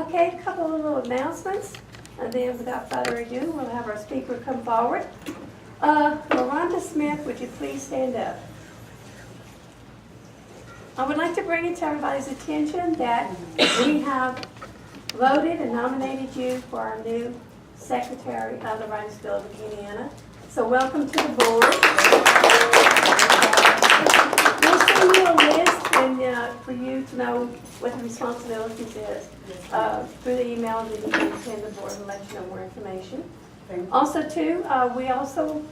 Okay, a couple of little announcements, and then without further ado, we'll have our speaker come forward. Miranda Smith, would you please stand up? I would like to bring it to everybody's attention that we have voted and nominated you for our new Secretary of the Writers Guild of Indiana. So welcome to the board. We'll send you a list and for you to know what the responsibilities is through the email, and you can send the board and let you know more information. Also too, we also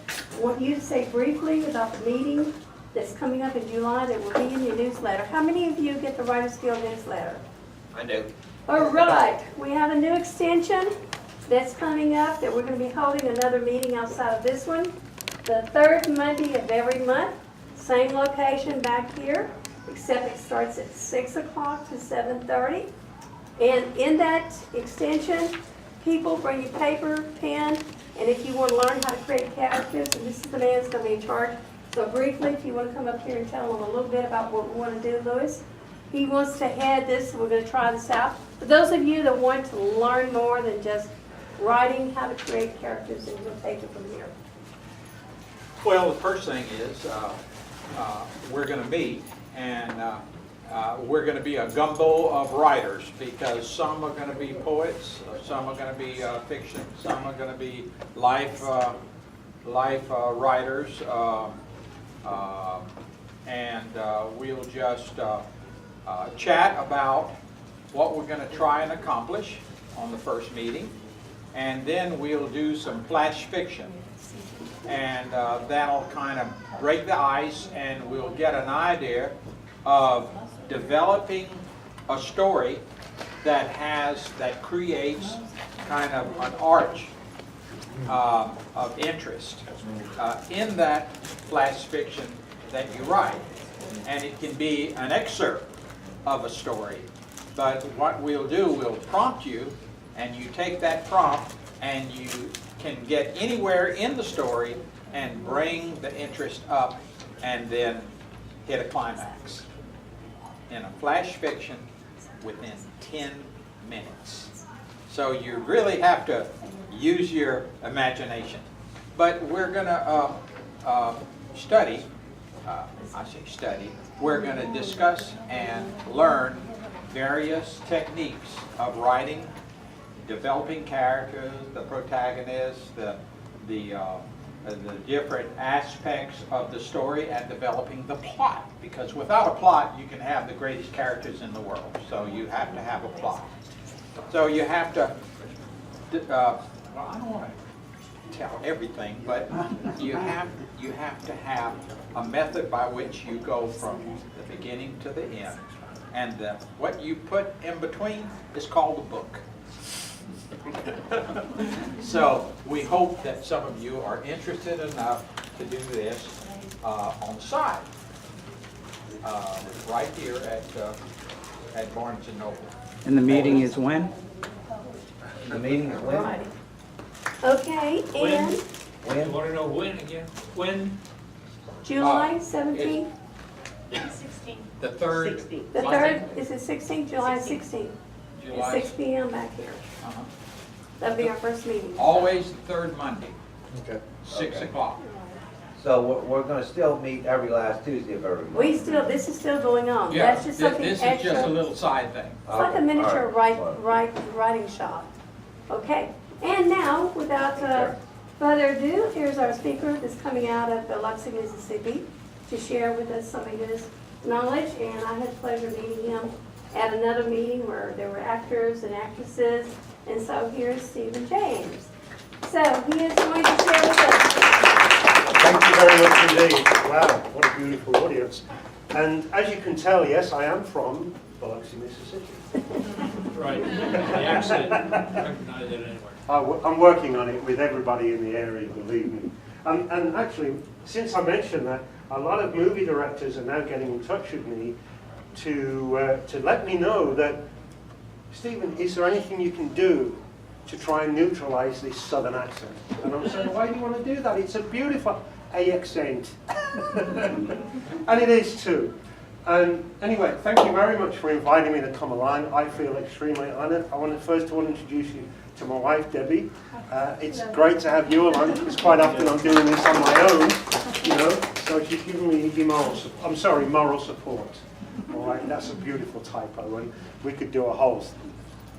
want you to say briefly about the meeting that's coming up in July that will be in your newsletter. How many of you get the Writers Guild newsletter? I do. All right, we have a new extension that's coming up that we're going to be holding another meeting outside of this one. The third Monday of every month, same location back here, except it starts at 6 o'clock to 7:30. And in that extension, people bring you paper, pen, and if you want to learn how to create characters, and this is the man that's going to be in charge. So briefly, if you want to come up here and tell them a little bit about what we want to do, Louis. He wants to head this, so we're going to try this out. For those of you that want to learn more than just writing, how to create characters, and we'll take it from here. Well, the first thing is we're going to meet, and we're going to be a gumbo of writers, because some are going to be poets, some are going to be fiction, some are going to be life writers, and we'll just chat about what we're going to try and accomplish on the first meeting, and then we'll do some flash fiction, and that'll kind of break the ice, and we'll get an idea of developing a story that creates kind of an arch of interest in that flash fiction that you write. And it can be an excerpt of a story, but what we'll do, we'll prompt you, and you take that prompt and you can get anywhere in the story and bring the interest up and then hit a climax in a flash fiction within 10 minutes. So you really have to use your imagination. But we're going to study, we're going to discuss and learn various techniques of writing, developing characters, the protagonists, the different aspects of the story, and developing the plot. Because without a plot, you can have the greatest characters in the world. So you have to have a plot. So you have to, well, I don't want to tell everything, but you have to have a method by which you go from the beginning to the end. And what you put in between is called a book. So we hope that some of you are interested enough to do this on the side, right here at Barnes & Noble. And the meeting is when? The meeting is when? Alrighty. Okay, and When? Want to know when again? When? July 17th? 16. The third. The third, is it 16th? July 16th. At July. 6 p.m. back here. Uh-huh. That'll be our first meeting. Always the third Monday, Okay. 6 Okay. o'clock. So we're going to still meet every last Tuesday of every month? This is still going on. Yeah, That's just something this is extra. just a little side thing. It's like a miniature writing shop. Okay, and now, without further ado, here's our speaker that's coming out of Biloxi, Mississippi, to share with us some of his knowledge. And I had the pleasure of meeting him at another meeting where there were actors and actresses. And so here's Stephen James. So he is going to share with us. Thank you very much indeed. Wow, what a beautiful audience. And as you can tell, yes, I am from Biloxi, Mississippi. Right. The accent, recognize it anywhere. I'm working on it with everybody in the area, believe me. And actually, since I mentioned that, a lot of movie directors are now getting in touch with me to let me know that, Stephen, is there anything you can do to try and neutralize this southern accent? And I'm saying, why do you want to do that? It's a beautiful accent. And it is too. And anyway, thank you very much for inviting me to come along. I feel extremely honoured. I want to first of all introduce you to my wife, Debbie. It's great to have you along, because quite often I'm doing this on my own, you know. So she's giving me moral support. All right, that's a beautiful typo, and we could do a whole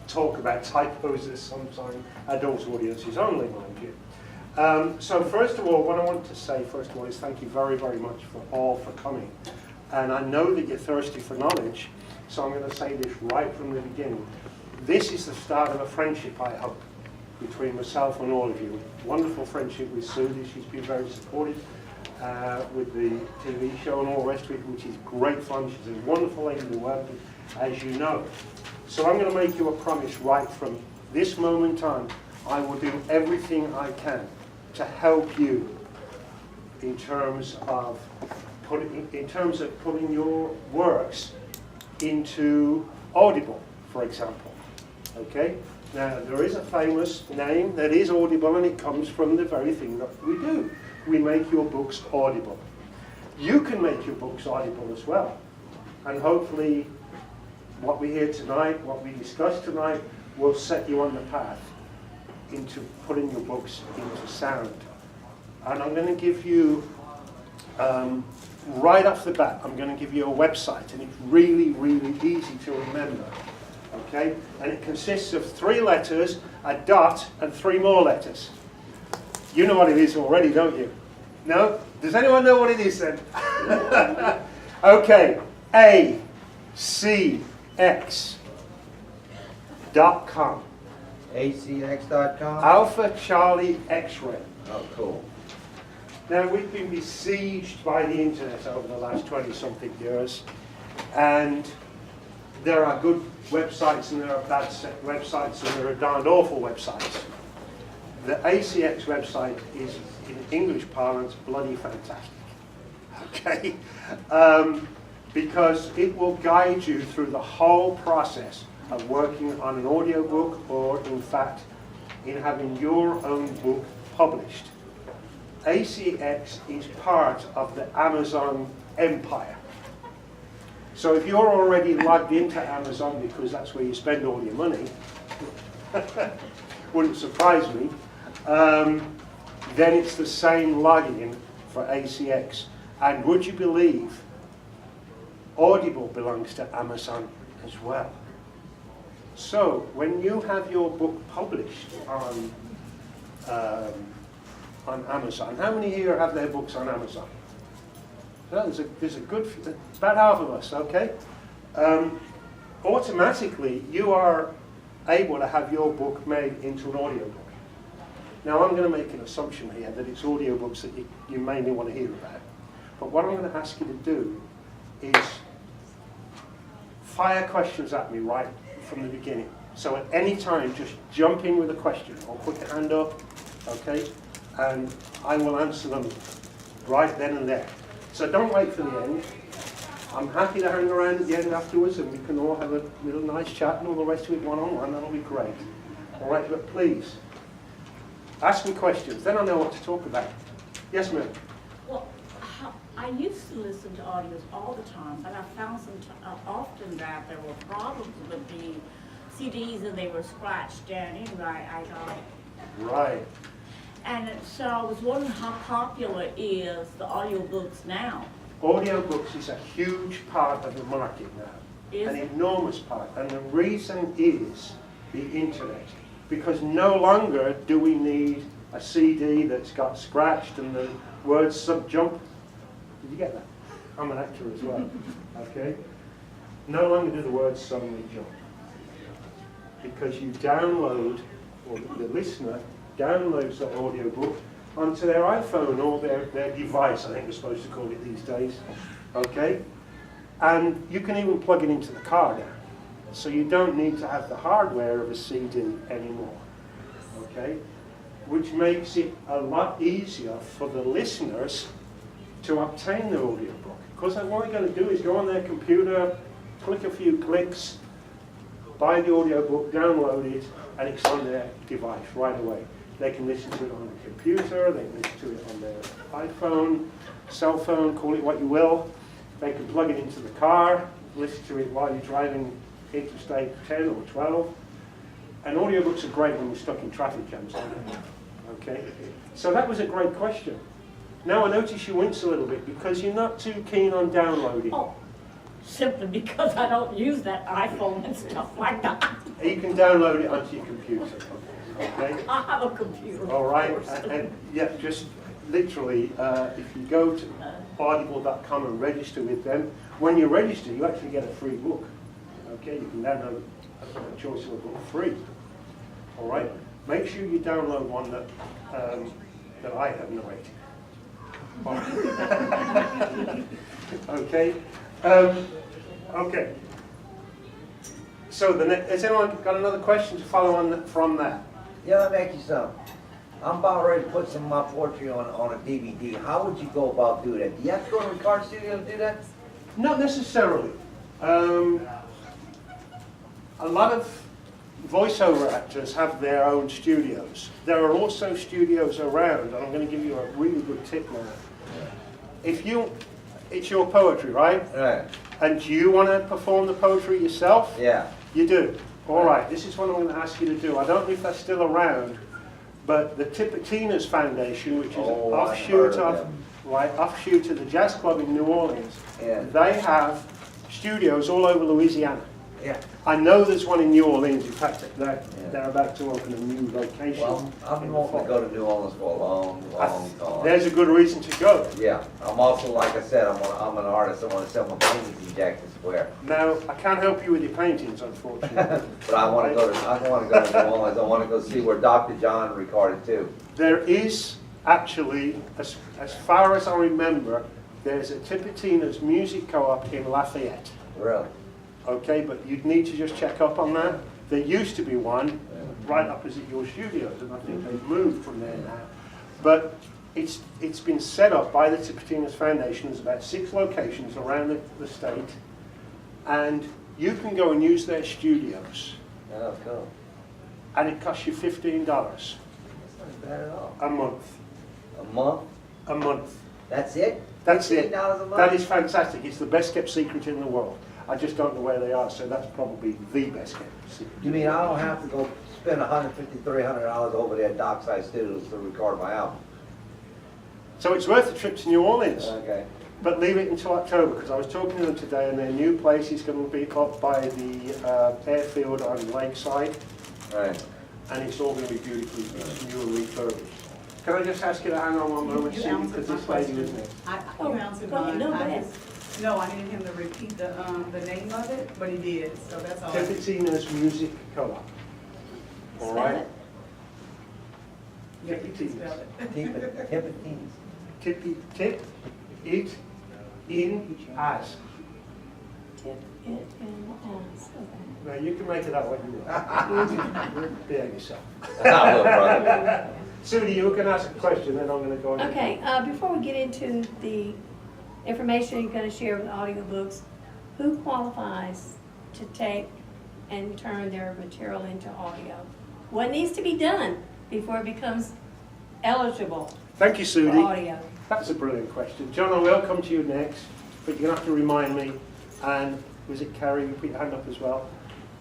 talk about typos at some time. Adult audiences only, mind you. So first of all, what I want to say first of all is thank you very, very much for coming. And I know that you're thirsty for knowledge, so I'm going to say this right from the beginning. This is the start of a friendship, I hope, between myself and all of you. Wonderful friendship with Susie. She's been very supportive with the TV show and all the rest of it, which is great fun. She's a wonderful lady to work with, as you know. So I'm going to make you a promise right from this moment on. I will do everything I can to help you in terms of putting your works into Audible, for example. Okay? Now, there is a famous name that is Audible, and it comes from the very thing that we do. We make your books audible. You can make your books audible as well. And hopefully, what we hear tonight, what we discuss tonight, will set you on the path into putting your books into sound. And I'm going to give you, right off the bat, I'm going to give you a website, and it's really, really easy to remember. Okay? And it consists of 3 letters, a dot, and 3 more letters. You know what it is already, don't you? No? Does anyone know what it is then? Okay. ACX.com. ACX.com? Alpha Charlie X-Ray. Oh, cool. Now, we've been besieged by the internet over the last 20-something years, and there are good websites and there are bad websites and there are darned awful websites. The ACX website is, in English parlance, bloody fantastic. Okay? Because it will guide you through the whole process of working on an audiobook, or in fact, in having your own book published. ACX is part of the Amazon empire. So if you're already logged into Amazon, because that's where you spend all your money, wouldn't surprise me, then it's the same login for ACX. And would you believe, Audible belongs to Amazon as well. So when you have your book published on Amazon, how many here have their books on Amazon? Well, there's a good, about half of us, okay? Automatically, you are able to have your book made into an audiobook. Now, I'm going to make an assumption here that it's audiobooks that you mainly want to hear about. But what I'm going to ask you to do is fire questions at me right from the beginning. So at any time, just jump in with a question or put your hand up, okay? And I will answer them right then and there. So don't wait for the end. I'm happy to hang around at the end afterwards and we can all have a little nice chat and all the rest of it one-on-one. That'll be great. All right, but please, ask me questions. Then I know what to talk about. Yes, ma'am? Well, I used to listen to audios all the time, but I found often that there were problems with the CDs and they were scratched down in I got. Right. And so I was wondering how popular is the audiobooks now? Audiobooks is a huge part of the market now. Is An it? enormous part. And the reason is the internet. Because no longer do we need a CD that's got scratched and the words jump. Did you get that? I'm an actor as well. Okay? No longer do the words suddenly jump. Because you download, or the listener downloads the audiobook onto their iPhone or their device, I think we're supposed to call it these days. Okay? And you can even plug it into the car now. So you don't need to have the hardware of a CD anymore. Okay? Which makes it a lot easier for the listeners to obtain the audiobook. Because what they're going to do is go on their computer, click a few clicks, buy the audiobook, download it, and it's on their device right away. They can listen to it on the computer, they can listen to it on their iPhone, cell phone, call it what you will. They can plug it into the car, listen to it while you're driving Interstate 10 or 12. And audiobooks are great when you're stuck in traffic jams, aren't they? Okay? So that was a great question. Now I notice you wince a little bit because you're not too keen on downloading. Oh, simply because I don't use that iPhone and stuff like that. You can download it onto your computer. Okay? I have a computer. All right, of course. and yeah, just literally, if you go to audible.com and register with them, when you register, you actually get a free book. Okay, you can download a choice of a book free. All right, make sure you download one that that I have narrated. All right. Okay. Okay. So has anyone got another question to follow on from that? Yeah, let me ask you something. I'm about ready to put some of my poetry on a DVD. How would you go about doing that? Do you have to go to a recording studio to do that? Not necessarily. A lot of voiceover actors have their own studios. There are also studios around, and I'm going to give you a really good tip now. It's your poetry, right? Right. And do you want to perform the poetry yourself? Yeah. You do. All right, this is what I'm going to ask you to do. I don't know if that's still around, but the Tipitinas Foundation, which is an offshoot offshoot of the Jazz Club in New Orleans, they have studios all over Louisiana. Yeah. I know there's one in New Orleans. In fact, they're about to open a new location. Well, I've been wanting to go to New Orleans for a long time. There's a good reason to go. Yeah. I'm also, like I said, I'm an artist. I want to sell my paintings in Jackson Square. Now, I can't help you with your paintings, unfortunately. But I want to go to New Orleans. I want to go see where Dr. John recorded too. There is actually, as far as I remember, there's a Tipitinas Music Co-op in Lafayette. Really? Okay, but you'd need to just check up on that. There used to be one right opposite your studios, and I think they've moved from there now. But it's been set up by the Tipitinas Foundation. There's about 6 locations around the state, and you can go and use their studios, Yeah, that's cool. and it costs you $15 That's not bad at all. a month. A month? A month. That's it? That's it. $15 a month? That is fantastic. It's the best kept secret in the world. I just don't know where they are, so that's probably the best kept secret. You mean I don't have to go spend $150, $300 over there at Dockside Studios to record my album? So it's worth the trip to New Orleans. Okay. But leave it until October, because I was talking to them today, and their new place is going to be up by the airfield on Lakeside, Right. and it's all going to be beautifully new and refurbished. Can I just ask you to hang on one moment, You Sue, answered because my this lady question. was there. You answered go ahead. mine. No, go ahead. No, I needed him to repeat the name of it, but he did, so that's all. Tipitinas Music Co-op. All Spell right? it. Yeah, you can spell it. Tipitinas. Tip, it, in, as. Tip it and ask. Okay. Now, you can make it that way you want. Behave yourself. I will, brother. Sue, you can ask a question, then I'm going to go on. Okay, before we get into the information you're going to share with audiobooks, who qualifies to take and turn their material into audio? What needs to be done before it becomes eligible Thank you, for Sudi. audio? That's a brilliant question. John, I will come to you next, but you're going to have to remind me. And was it Carrie? You put your hand up as well,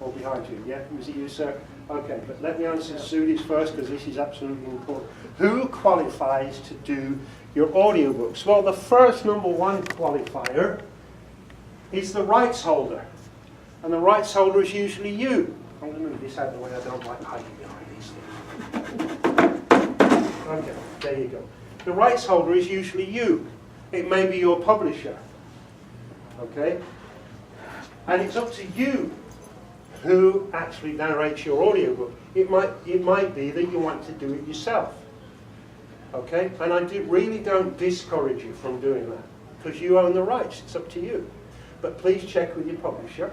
or behind you? Yeah, was it you, sir? Okay, but let me answer Sudi's first, because this is absolutely important. Who qualifies to do your audiobooks? Well, the first number one qualifier is the rights holder. And the rights holder is usually you. I'm going to move this out of the way. I don't like hiding behind these things. Okay, there you go. The rights holder is usually you. It may be your publisher. Okay? And it's up to you who actually narrates your audiobook. It might be that you want to do it yourself. Okay? And I really don't discourage you from doing that, because you own the rights. It's up to you. But please check with your publisher.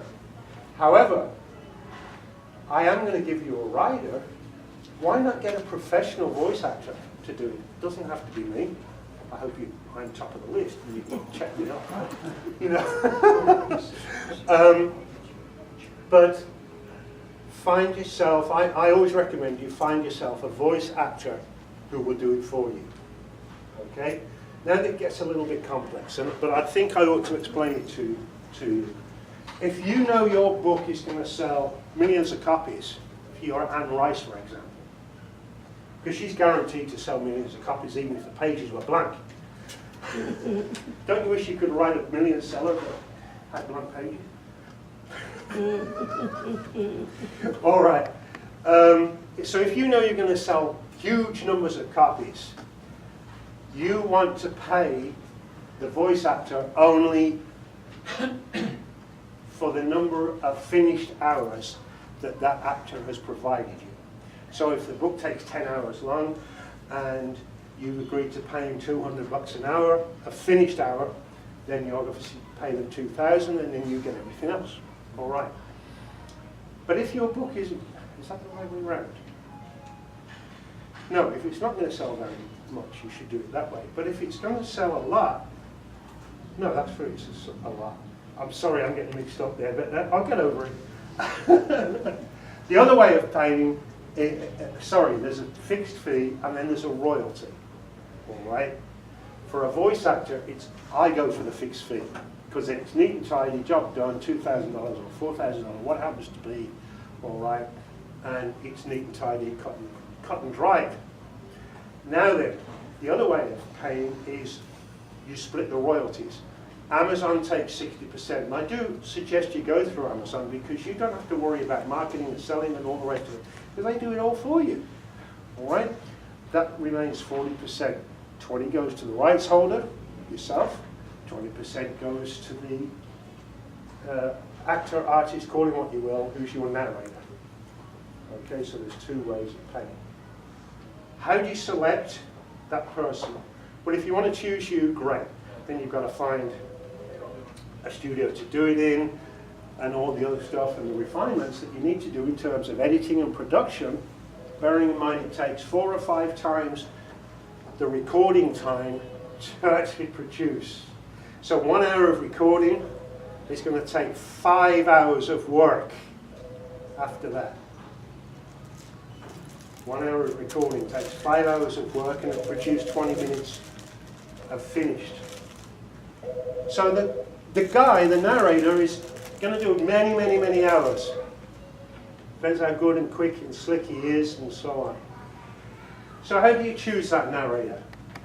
However, I am going to give you a rider. Why not get a professional voice actor to do it? It doesn't have to be me. I hope I'm top of the list and you can check me up. You know. But find yourself, I always recommend you find yourself a voice actor who will do it for you. Okay? Now it gets a little bit complex, but I think I ought to explain it to you. If you know your book is going to sell millions of copies, if you're Anne Rice, for example, because she's guaranteed to sell millions of copies even if the pages were blank. Don't you wish you could write a million seller that had blank pages? All right. So if you know you're going to sell huge numbers of copies, you want to pay the voice actor only for the number of finished hours that that actor has provided you. So if the book takes 10 hours long and you've agreed to pay him $200 an hour, a finished hour, then you obviously pay them $2,000 and then you get everything else. All right. But if your book isn't, is that the right way around? No, if it's not going to sell very much, you should do it that way. But if it's going to sell a lot, no, that's true, it's a lot. I'm sorry, I'm getting mixed up there, but I'll get over it. The other way of paying, there's a fixed fee and then there's a royalty. All right. For a voice actor, I go for the fixed fee because it's neat and tidy, job done, $2,000 or $4,000, what happens to be, all right, and it's neat and tidy, cut and dried. Now then, the other way of paying is you split the royalties. Amazon takes 60%, and I do suggest you go through Amazon because you don't have to worry about marketing and selling and all the rest of it, because they do it all for you, all right? That remains 40%. 20 goes to the rights holder, yourself. 20% goes to the actor, artist, call him what you will, who's your narrator. Okay, so there's two ways of paying. How do you select that person? Well, if you want to choose you, great. Then you've got to find a studio to do it in and all the other stuff and the refinements that you need to do in terms of editing and production, bearing in mind it takes 4 or 5 times the recording time to actually produce. So 1 hour of recording is going to take 5 hours of work after that. 1 hour of recording takes 5 hours of work and it'll produce 20 minutes of finished. So the guy, the narrator, is going to do many, many, many hours. Depends how good and quick and slick he is and so on. So how do you choose that narrator?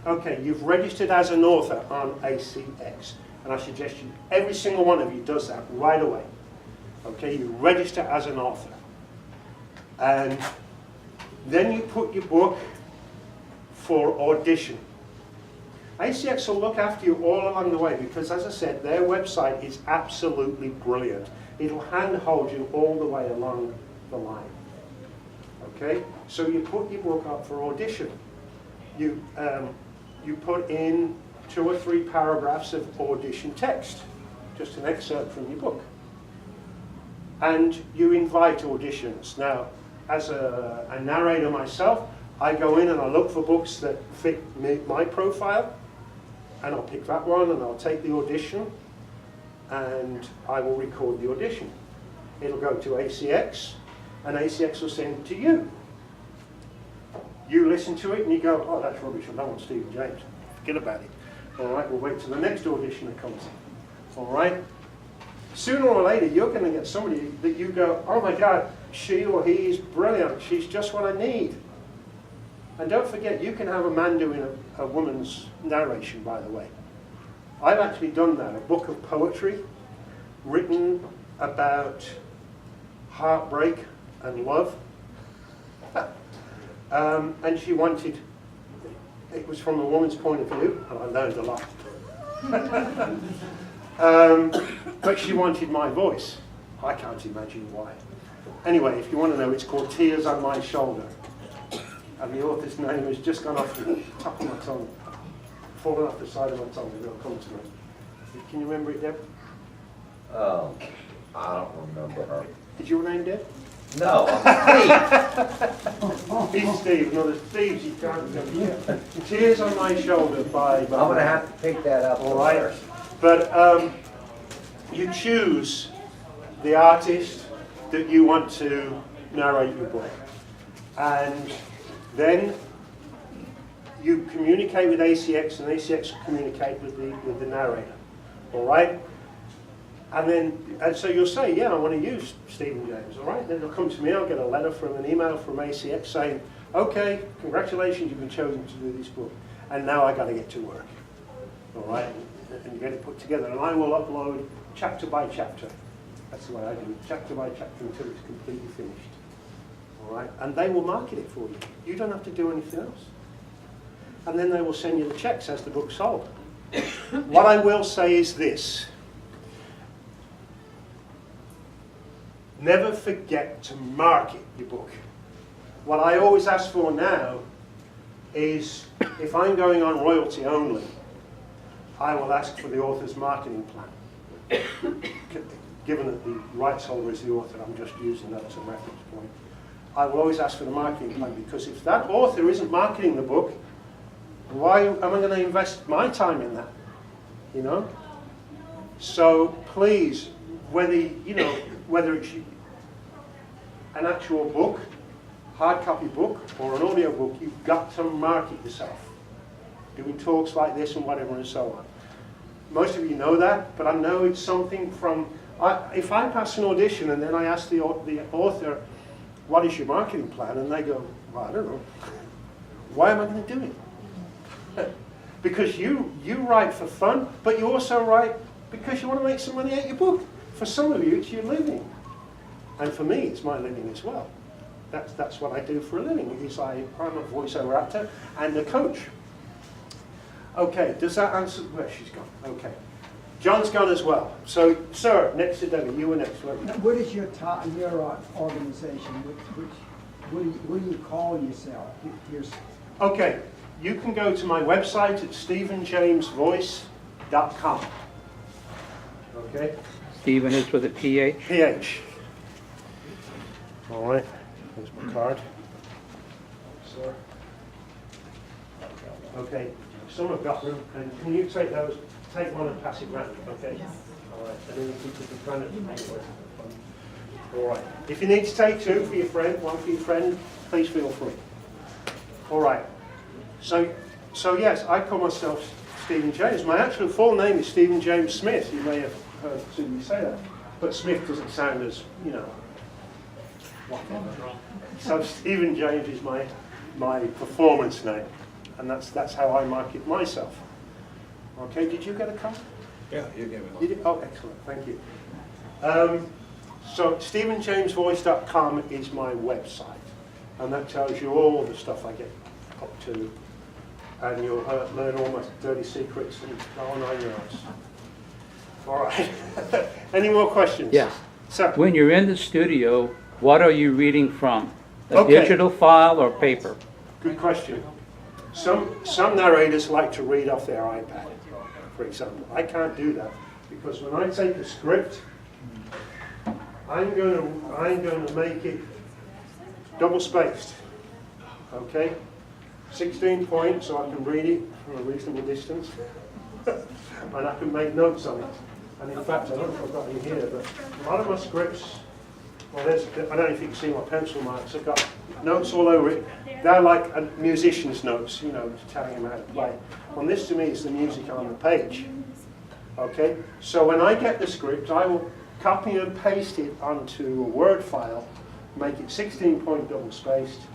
Okay, you've registered as an author on ACX. And I suggest you, every single one of you does that right away. Okay, you register as an author. And then you put your book for audition. ACX will look after you all along the way because, as I said, their website is absolutely brilliant. It'll handhold you all the way along the line. Okay, so you put your book up for audition. You put in 2 or 3 paragraphs of audition text, just an excerpt from your book. And you invite auditions. Now, as a narrator myself, I go in and I look for books that fit my profile, and I'll pick that one and I'll take the audition, and I will record the audition. It'll go to ACX, and ACX will send it to you. You listen to it and you go, oh, that's rubbish, I don't want Stephen James. Forget about it. All right, we'll wait till the next audition that comes in. All right? Sooner or later, you're going to get somebody that you go, oh my God, she or he is brilliant. She's just what I need. And don't forget, you can have a man doing a woman's narration, by the way. I've actually done that, a book of poetry written about heartbreak and love. And she wanted, it was from a woman's point of view, and I learned a lot. But she wanted my voice. I can't imagine why. Anyway, if you want to know, it's called Tears on My Shoulder. And the author's name has just gone off the top of my tongue, fallen off the side of my tongue, and it'll come to me. Can you remember it, Deb? I don't remember her. Is your name Deb? No, I'm Steve. He's Steve. No, there's Steve. You can't remember. Tears on My Shoulder by... I'm going to have to pick that up. All right. But you choose the artist that you want to narrate your book. And then you communicate with ACX, and ACX will communicate with the narrator. All right? And so you'll say, yeah, I want to use Stephen James, all right? Then they'll come to me, I'll get a letter from an email from ACX saying, okay, congratulations, you've been chosen to do this book. And now I got to get to work, all right? And get it put together. And I will upload chapter by chapter. That's the way I do it, chapter by chapter until it's completely finished, all right? And they will market it for you. You don't have to do anything else. And then they will send you the checks as the book's sold. What I will say is this. Never forget to market your book. What I always ask for now is, if I'm going on royalty only, I will ask for the author's marketing plan. Given that the rights holder is the author, I'm just using that as a reference point. I will always ask for the marketing plan, because if that author isn't marketing the book, why am I going to invest my time in that? You know? So please, whether it's an actual book, hard copy book, or an audio book, you've got to market yourself. Doing talks like this and whatever and so on. Most of you know that, but I know it's something from, if I pass an audition and then I ask the author, what is your marketing plan? And they go, well, I don't know. Why am I going to do it? Because you write for fun, but you also write because you want to make some money out your book. For some of you, it's your living. And for me, it's my living as well. That's what I do for a living. I'm a voiceover actor and a coach. Okay, does that answer where she's gone? Okay. John's gone as well. So, sir, next to Debbie, you were next. What is your organization? What do you call yourself? Okay, you can go to my website at stephenjamesvoice.com. Okay? Stephen is with a PH? PH. All right, here's my card. Sir. Okay, some have got them, and can you take those? Take one and pass it round, okay? Yes. All right, and then you can put the plan at the table. All right. If you need to take two for your friend, one for your friend, please feel free. All right. So yes, I call myself Stephen James. My actual full name is Stephen James Smith. You may have heard me say that, but Smith doesn't sound as, you know. So Stephen James is my performance name, and that's how I market myself. Okay, did you get a card? Yeah, you gave me one. You did? Oh, excellent, thank you. So stephenjamesvoice.com is my website, and that tells you all the stuff I get up to, and you'll learn all my dirty secrets and the whole 9 yards. All right. Any more questions? Yes. Sir. When you're in the studio, what are you reading from? A Okay. digital file or paper? Good question. Some narrators like to read off their iPad, for example. I can't do that, because when I take the script, I'm going to make it double spaced. Okay? 16 points, so I can read it from a reasonable distance, and I can make notes on it. And in fact, I don't know if I've got any here, but a lot of my scripts, well, I don't know if you can see my pencil marks. I've got notes all over it. They're like a musician's notes, you know, telling them how to play. Well, this to me is the music on the page. Okay? So when I get the script, I will copy and paste it onto a Word file, make it 16-point double spaced.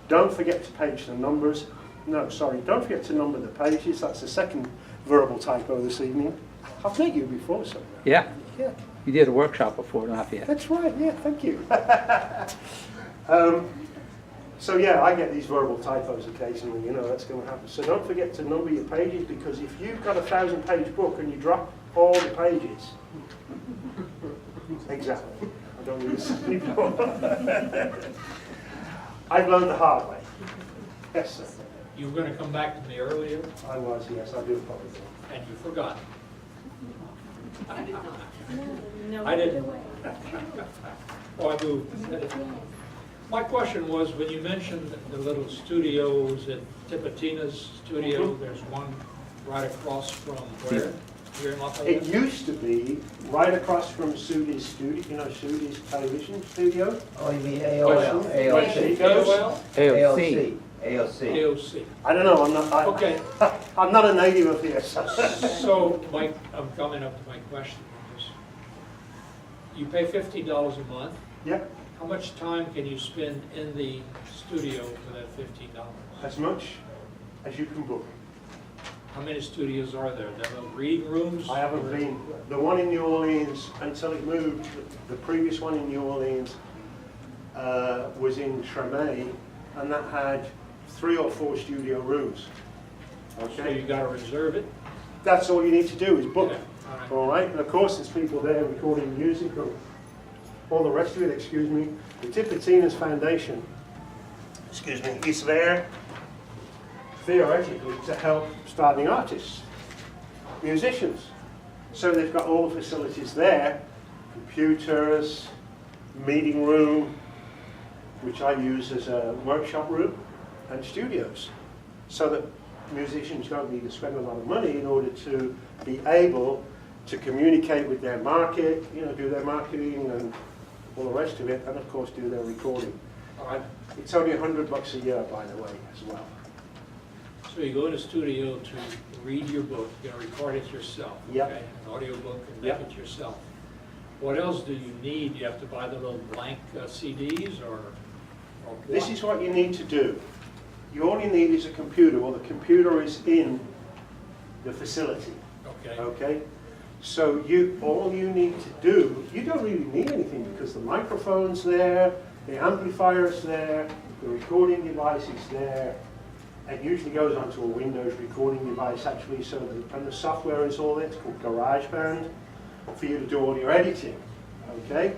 Don't forget to page the numbers. No, sorry, don't forget to number the pages. That's the second verbal typo this evening. I've met you before, so. Yeah. Yeah. You did a workshop before, don't you? That's right, yeah, thank you. So yeah, I get these verbal typos occasionally, you know, that's going to happen. So don't forget to number your pages, because if you've got a 1,000-page book and you drop all the pages, exactly, I don't need to say anymore. I've learned the hard way. Yes, sir. You were going to come back to me earlier, I was, yes, I do apologize. and you forgot. No, I didn't. Oh, I moved. My question was, when you mentioned the little studios at Tipitina's studio, there's one right across from where? Here in Lafayette? It used to be right across from Sudi's studio, you know, Sudi's television studio. Oh, you mean Where AOL? she goes. AOC. AOC. AOC. I don't know, I'm not, Okay. I'm not a native of here, so. So, Mike, I'm coming up to my question. Is you pay $15 a month. Yep, How much time can you spend in the studio for that $15? as much as you can book. How many studios are there? There are reading rooms? I haven't been, the one in New Orleans, until it moved, the previous one in New Orleans was in Tremay, and that had 3 or 4 studio rooms. So Okay, you gotta reserve it? that's all you need to do is book. Yeah, all right. All right, and of course there's people there recording music and all the rest of it, excuse me. The Tipitina's Foundation, excuse me, is there theoretically to help starting artists, musicians. So they've got all the facilities there, computers, meeting room, which I use as a workshop room, and studios, so that musicians don't need to spend a lot of money in order to be able to communicate with their market, you know, do their marketing and all the rest of it, and of course do their recording. All right. It's only $100 a year, by the way, as well. So you go in a studio to read your book, you're gonna record it yourself. Yep. Okay, an audiobook and Yep. make it yourself. What else do you need? You have to buy the little blank CDs or what? This is what you need to do. You all you need is a computer. Well, the computer is in the facility. Okay, Okay? So all you need to do, you don't really need anything because the microphone's there, the amplifier's there, the recording device is there. It usually goes onto a Windows recording device actually, so and the software is all there. It's called GarageBand for you to do all your editing. Okay?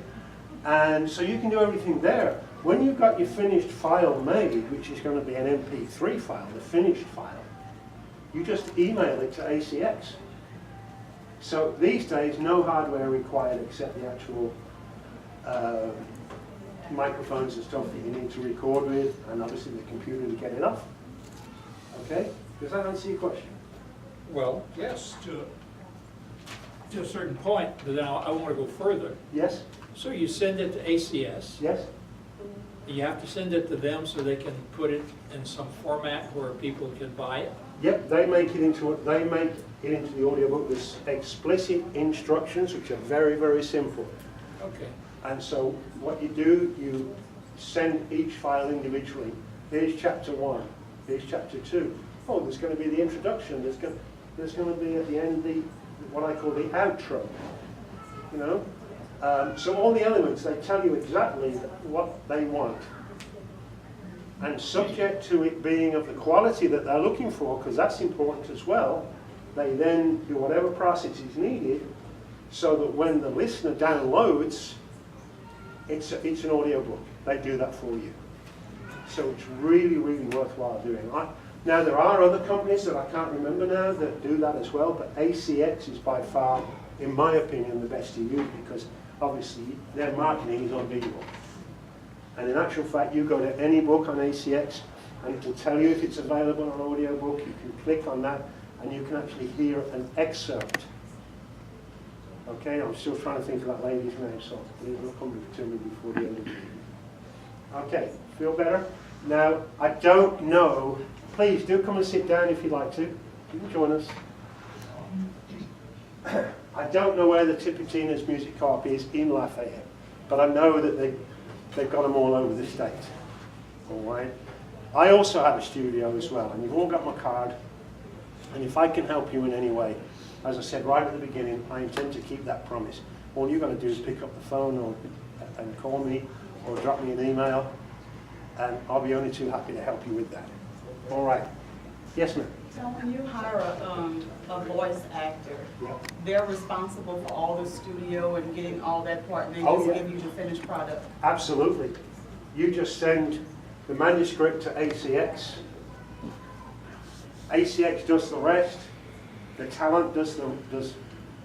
And so you can do everything there. When you've got your finished file made, which is going to be an MP3 file, the finished file, you just email it to ACX. So these days, no hardware required except the actual microphones and stuff that you need to record with, and obviously the computer to get it off. Okay? Does that answer your question? well, yes, to a certain point, but now I want to go further. Yes? So you send it to ACS. Yes? You have to send it to them so they can put it in some format where people can buy it. Yep, they make it into the audiobook with explicit instructions, which are very, very simple. Okay. And so what you do, you send each file individually. Here's chapter 1, here's chapter 2. Oh, there's going to be the introduction, there's going to be at the end what I call the outro, you know? So all the elements, they tell you exactly what they want. And subject to it being of the quality that they're looking for, because that's important as well, they then do whatever process is needed so that when the listener downloads, it's an audiobook. They do that for you. So it's really, really worthwhile doing. Now there are other companies that I can't remember now that do that as well, but ACX is by far, in my opinion, the best to use because obviously their marketing is unbeatable. And in actual fact, you go to any book on ACX and it will tell you if it's available on audiobook. You can click on that and you can actually hear an excerpt. Okay, I'm still trying to think of that lady's name, so it will come to me before the end of the meeting. Okay, feel better? Now, I don't know, please do come and sit down if you'd like to. You can join us. I don't know where the Tipitina's Music Corp is in Lafayette, but I know that they've got them all over the state. All right. I also have a studio as well, and you've all got my card. And if I can help you in any way, as I said right at the beginning, I intend to keep that promise. All you've got to do is pick up the phone and call me or drop me an email, and I'll be only too happy to help you with that. All right. Yes, ma'am. So when you hire a voice actor, Yeah. they're responsible for all the studio and getting all that part, and they Oh, just yeah. give you the finished product? Absolutely. You just send the manuscript to ACX. ACX does the rest. The talent does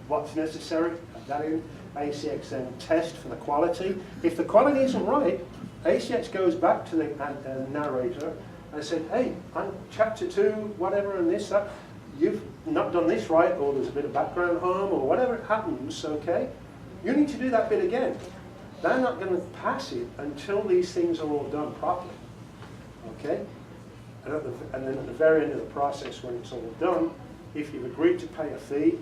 what's necessary. Put that in. ACX then test for the quality. If the quality isn't right, ACX goes back to the narrator and said, hey, on chapter 2, whatever, and this, that, you've not done this right, or there's a bit of background harm, or whatever happens, okay? You need to do that bit again. They're not going to pass it until these things are all done properly, okay? and then at the very end of the process, when it's all done, if you've agreed to pay a fee,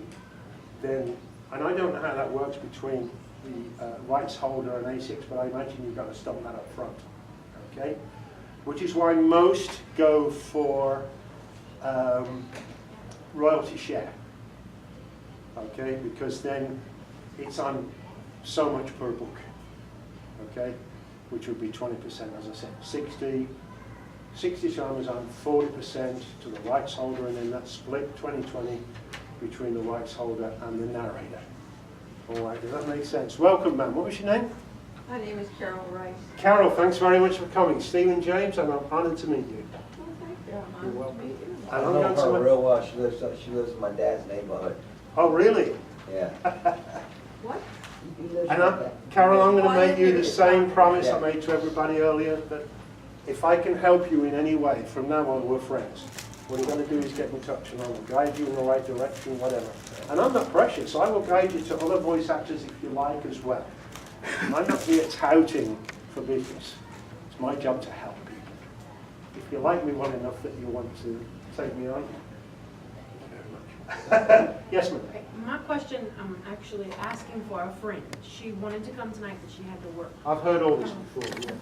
then, and I don't know how that works between the rights holder and ASICs, but I imagine you've got to stomp that up front, okay? Which is why most go for royalty share, okay? Because then it's on so much per book, okay? Which would be 20%, as I said, 60 to Amazon, 40% to the rights holder, and then that's split 20-20 between the rights holder and the narrator. All right, does that make sense? Welcome, ma'am. What was your name? My name is Carol Rice. Carol, thanks very much for coming. Stephen James, and I'm honored to meet you. You're welcome. I And I'm know going to her real well. She lives in my dad's neighborhood. Oh, really? Yeah. What? And Carol, I'm going to make you the same promise I made to everybody earlier, that if I can help you in any way, from now on, we're friends. What you're going to do is get in touch and I will guide you in the right direction, whatever. And I'm not precious. I will guide you to other voice actors if you like as well. I'm not here touting for business. It's my job to help people. If you like me well enough that you want to take me on, thank you very much. Yes, ma'am. My question, I'm actually asking for a friend. She wanted to come tonight, but she had to work. I've heard all this before, yeah.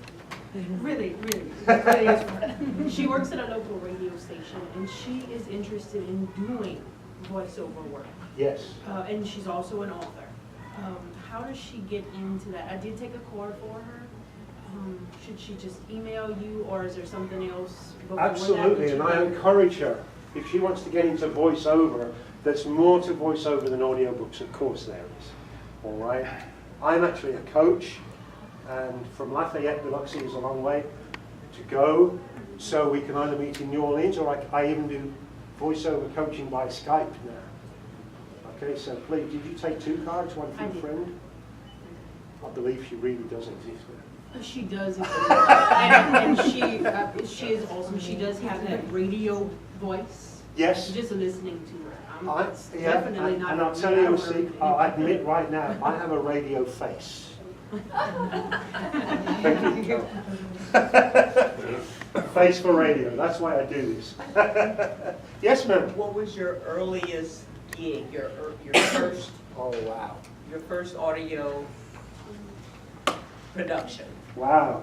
Really is for her. She works at a local radio station, and she is interested in doing voiceover work. Yes. And she's also an author. How does she get into that? I did take a course for her. Should she just email you, or is there something else before that Absolutely, and I encourage her. If she wants to get into voiceover, there's more to voiceover than audiobooks, of course there is. All right? I'm actually a coach, and from Lafayette, Biloxi is a long way to go, so we can either meet in New Orleans, or I even do voiceover coaching by Skype now. Okay, so please, did you take 2 cards, one for your friend? I believe she really does exist now. She does, and she is awesome. She does have that radio voice. Yes. Just listening to her. Yeah, Definitely not. and I'll tell you a secret, I'll admit right now, I have a radio face. Thank you. Face for radio, that's why I do this. Yes, ma'am. What was your earliest gig, your first, Oh, wow. your first audio production? Wow,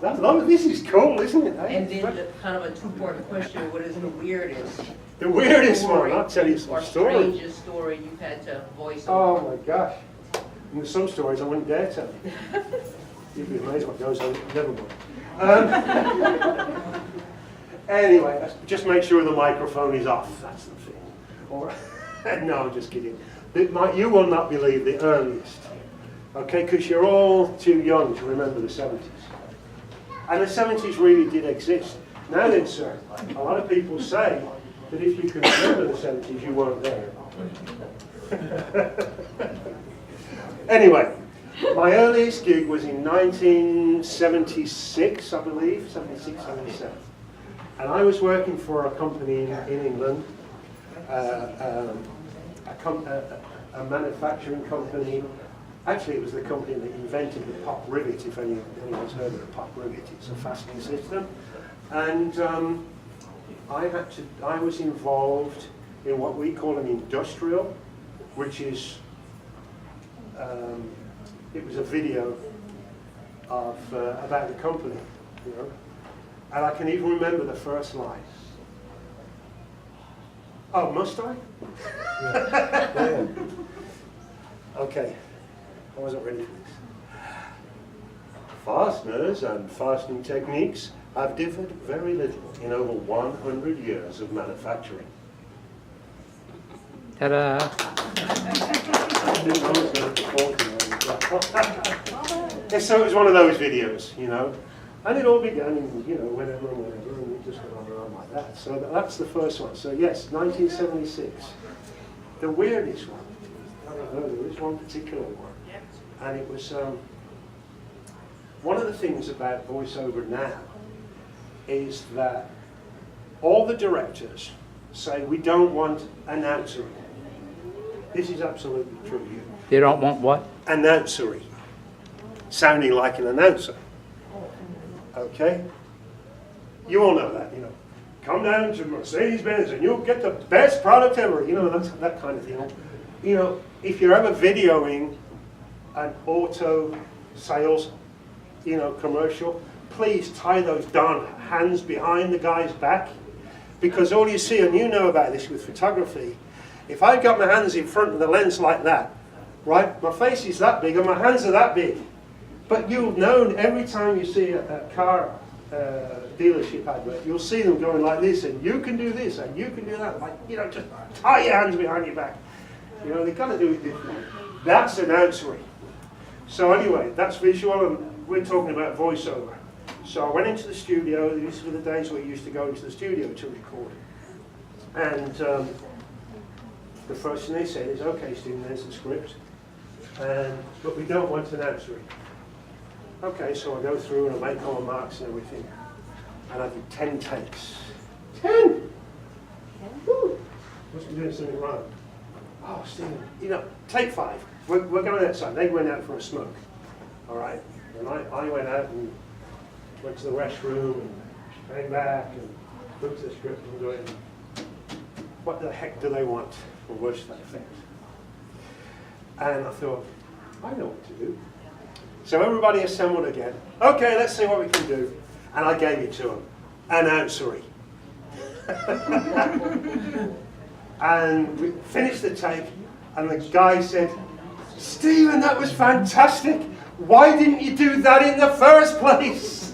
this is cool, isn't it? And then kind of a 2-part question, what is the weirdest? The weirdest one, story I'll tell you some or stories. strangest story you've had to voice Oh over? my gosh. And there's some stories I wouldn't dare tell you. You'd be amazed what goes on, never mind. Anyway, just make sure the microphone is off, that's the thing. All right. No, I'm just kidding. You will not believe the earliest. Okay, because you're all too young to remember the 70s. And the 70s really did exist. Now then, sir, a lot of people say that if you can remember the 70s, you weren't there. Anyway, my earliest gig was in 1976, I believe, 76, 77. And I was working for a company in England, a manufacturing company. Actually, it was the company that invented the pop rivet, if anyone's heard of the pop rivet. It's a fastening system. And I was involved in what we call an industrial, which is, it was a video of about the company, you know. And I can even remember the first line. Oh, must I? Yeah. Okay, I wasn't ready for this. Fasteners and fastening techniques have differed very little in over 100 years of manufacturing. Ta-da! I didn't know I was going to perform tonight. Yeah, so it was one of those videos, you know. And it all began in, you know, whenever, and it just went on like that. So that's the first one. So yes, 1976. The weirdest one, there is one particular one. And it was, one of the things about voiceover now is that all the directors say we don't want announcery. This is absolutely true. They don't want what? Announcery. Sounding like an announcer. Okay? You all know that, you know. come down to Mercedes-Benz and you'll get the best product ever. You know, that's that kind of thing. You know, if you're ever videoing an auto sales, you know, commercial, please tie those darn hands behind the guy's back, because all you see, and you know about this with photography, if I've got my hands in front of the lens like that, right, my face is that big and my hands are that big. But you'll know every time you see a car dealership advert, you'll see them going like this, and you can do this, and you can do that. Like, you know, just tie your hands behind your back. You know, they've got to do it differently. That's announcery. So anyway, that's visual, and we're talking about voiceover. So I went into the studio. These were the days where you used to go into the studio to record. And the first thing they said is, okay, Stephen, there's the script, but we don't want announcery. Okay, so I go through and I make all the marks and everything. And I did 10 takes. 10! Woo! Must be doing something wrong. Oh, Stephen, you know, take 5. We're going outside. They went out for a smoke. All right? And I went out and went to the restroom and came back and looked at the script and going, what the heck do they want for worst effect? And I thought, I know what to do. So everybody assembled again. Okay, let's see what we can do. And I gave it to them. Announcery. And we finished the take, and the guy said, Stephen, that was fantastic. Why didn't you do that in the first place?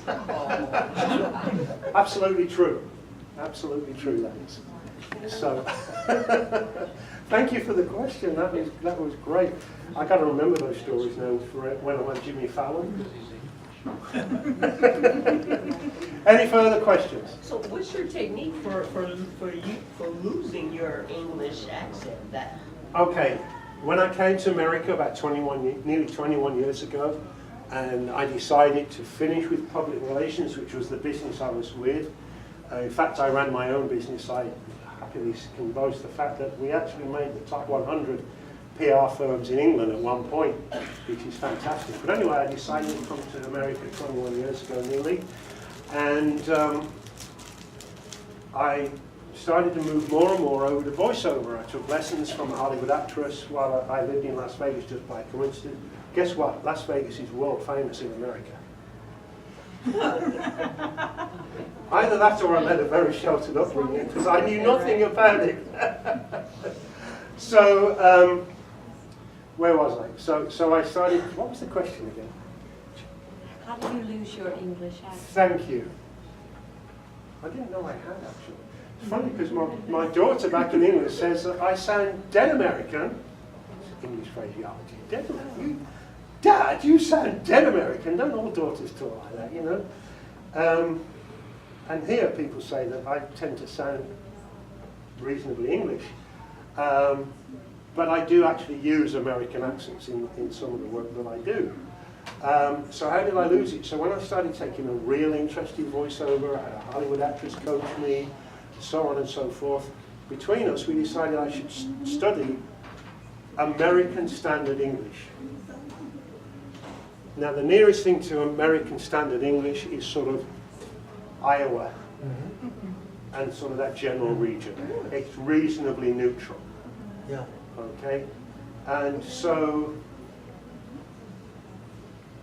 Absolutely true. Absolutely true, that is. So, thank you for the question. That was great. I got to remember those stories now for when I went Jimmy Fallon. Any further questions? So what's your technique for losing your English accent? Okay, when I came to America about nearly 21 years ago, and I decided to finish with public relations, which was the business I was with. In fact, I ran my own business. I happily can boast the fact that we actually made the top 100 PR firms in England at one point, which is fantastic. But anyway, I decided to come to America 21 years ago nearly, and I started to move more and more over to voiceover. I took lessons from a Hollywood actress while I lived in Las Vegas just by coincidence. Guess what? Las Vegas is world famous in America. Either that or I led a very sheltered upbringing because I knew nothing about it. So, where was I? So I started, what was the question again? How do you lose your English accent? Thank you. I didn't know I had actually. It's funny because my daughter back in England says that I sound dead American. English phraseology. Dead American. Dad, you sound dead American. Don't all daughters talk like that, you know? And here people say that I tend to sound reasonably English. But I do actually use American accents in some of the work that I do. So how did I lose it? So when I started taking a real interest in voiceover, I had a Hollywood actress coach me, so on and so forth. Between us, we decided I should study American Standard English. Now, the nearest thing to American Standard English is sort of Iowa and sort of that general region. It's reasonably neutral. Yeah. Okay? And so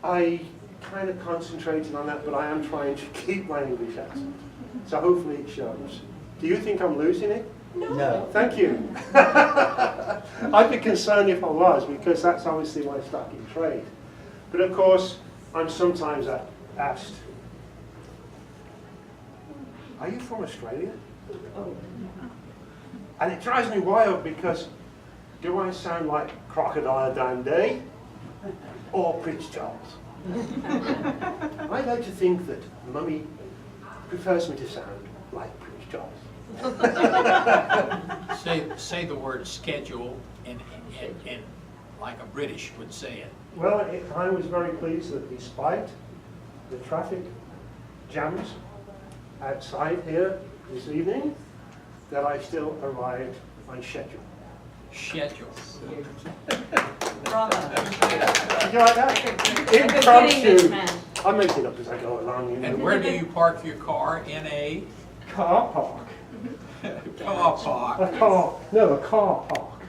I kind of concentrated on that, but I am trying to keep my English accent. So hopefully it shows. Do you think I'm losing it? No. Thank you. I'd be concerned if I was, because that's obviously my stock in trade. But of course, I'm sometimes asked, are you from Australia? And it drives me wild because do I sound like Crocodile Dundee or Prince Charles? I like to think that Mummy prefers me to sound like Prince Charles. Say the word schedule in like a British would say it. Well, I was very pleased that despite the traffic jams outside here this evening, that I still arrived on schedule. Schedule. Bravo. Did you like that? Impromptu. I make it up as I go along. You know. And where do you park your car? In a? car park. Car park. A car park.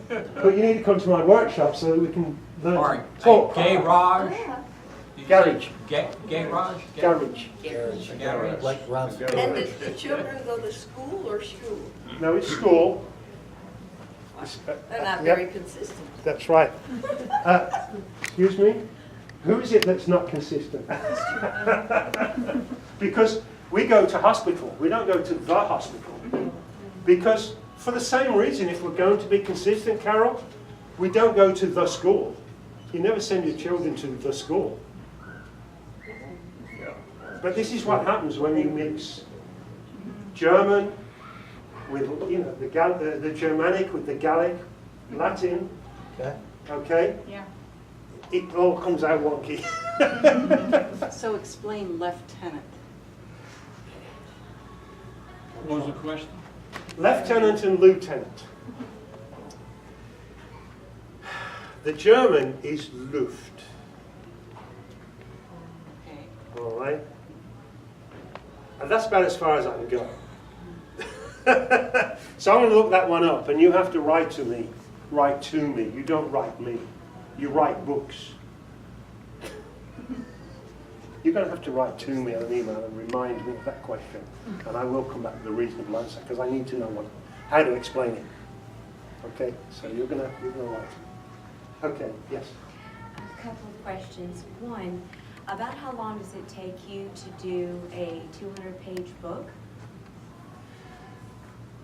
But you need to come to my workshop so that we can learn Or to talk. garage. Garage. Garage? Garage. Garage. Like Rob's. And the children go to school or school? No, it's school. They're not Yep. very consistent. That's right. Excuse me? Who is it that's not consistent? Because we go to hospital. We don't go to the hospital. Because for the same reason, if we're going to be consistent, Carol, we don't go to the school. You never send your children to the school. But this is what happens when you mix German with, you know, the Germanic with the Gallic, Latin, Okay. okay? Yeah. It all comes out wonky. So explain lieutenant. What was the question? Lieutenant and lieutenant. The German is Luft, Okay. all right? And that's about as far as I can go. So I'm going to look that one up, and you have to write to me. Write to me. You don't write me. You write books. You're going to have to write to me on an email and remind me of that question, and I will come back with a reasonable answer because I need to know how to explain it. Okay, so you're going to write. Okay, yes. A couple of questions. One, about how long does it take you to do a 200-page book?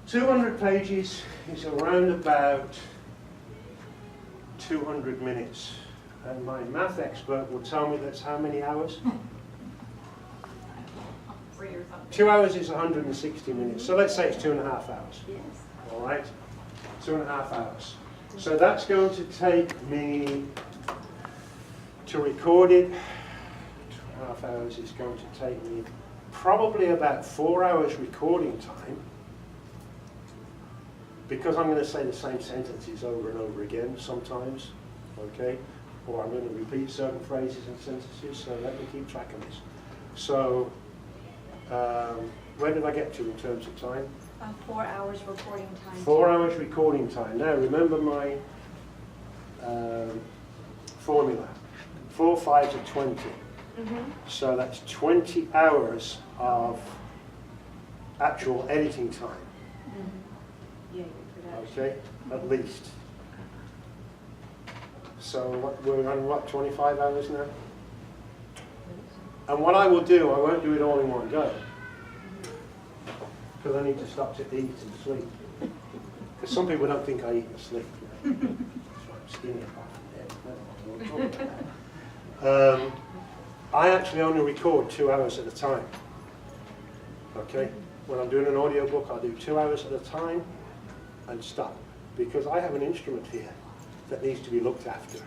200 pages is around about 200 minutes. And my math expert will tell me that's how many hours? 2 hours is 160 minutes. So let's say it's 2.5 hours. Yes. All right? 2.5 hours. So that's going to take me, to record it, 2.5 hours is going to take me probably about 4 hours recording time, because I'm going to say the same sentences over and over again sometimes, okay? Or I'm going to repeat certain phrases and sentences, so let me keep track of this. So, where did I get to in terms of time? 4 hours recording time. 4 hours recording time. Now remember my formula. 4 5s are 20. So that's 20 hours of actual editing time. Yeah, your production. Okay, at least. So we're on what, 25 hours now? And what I will do, I won't do it all in one go, because I need to stop to eat and sleep. Because some people don't think I eat and sleep. You know? So I'm skinny apart from that. I actually only record 2 hours at a time. Okay? When I'm doing an audiobook, I'll do 2 hours at a time and stop. Because I have an instrument here that needs to be looked after.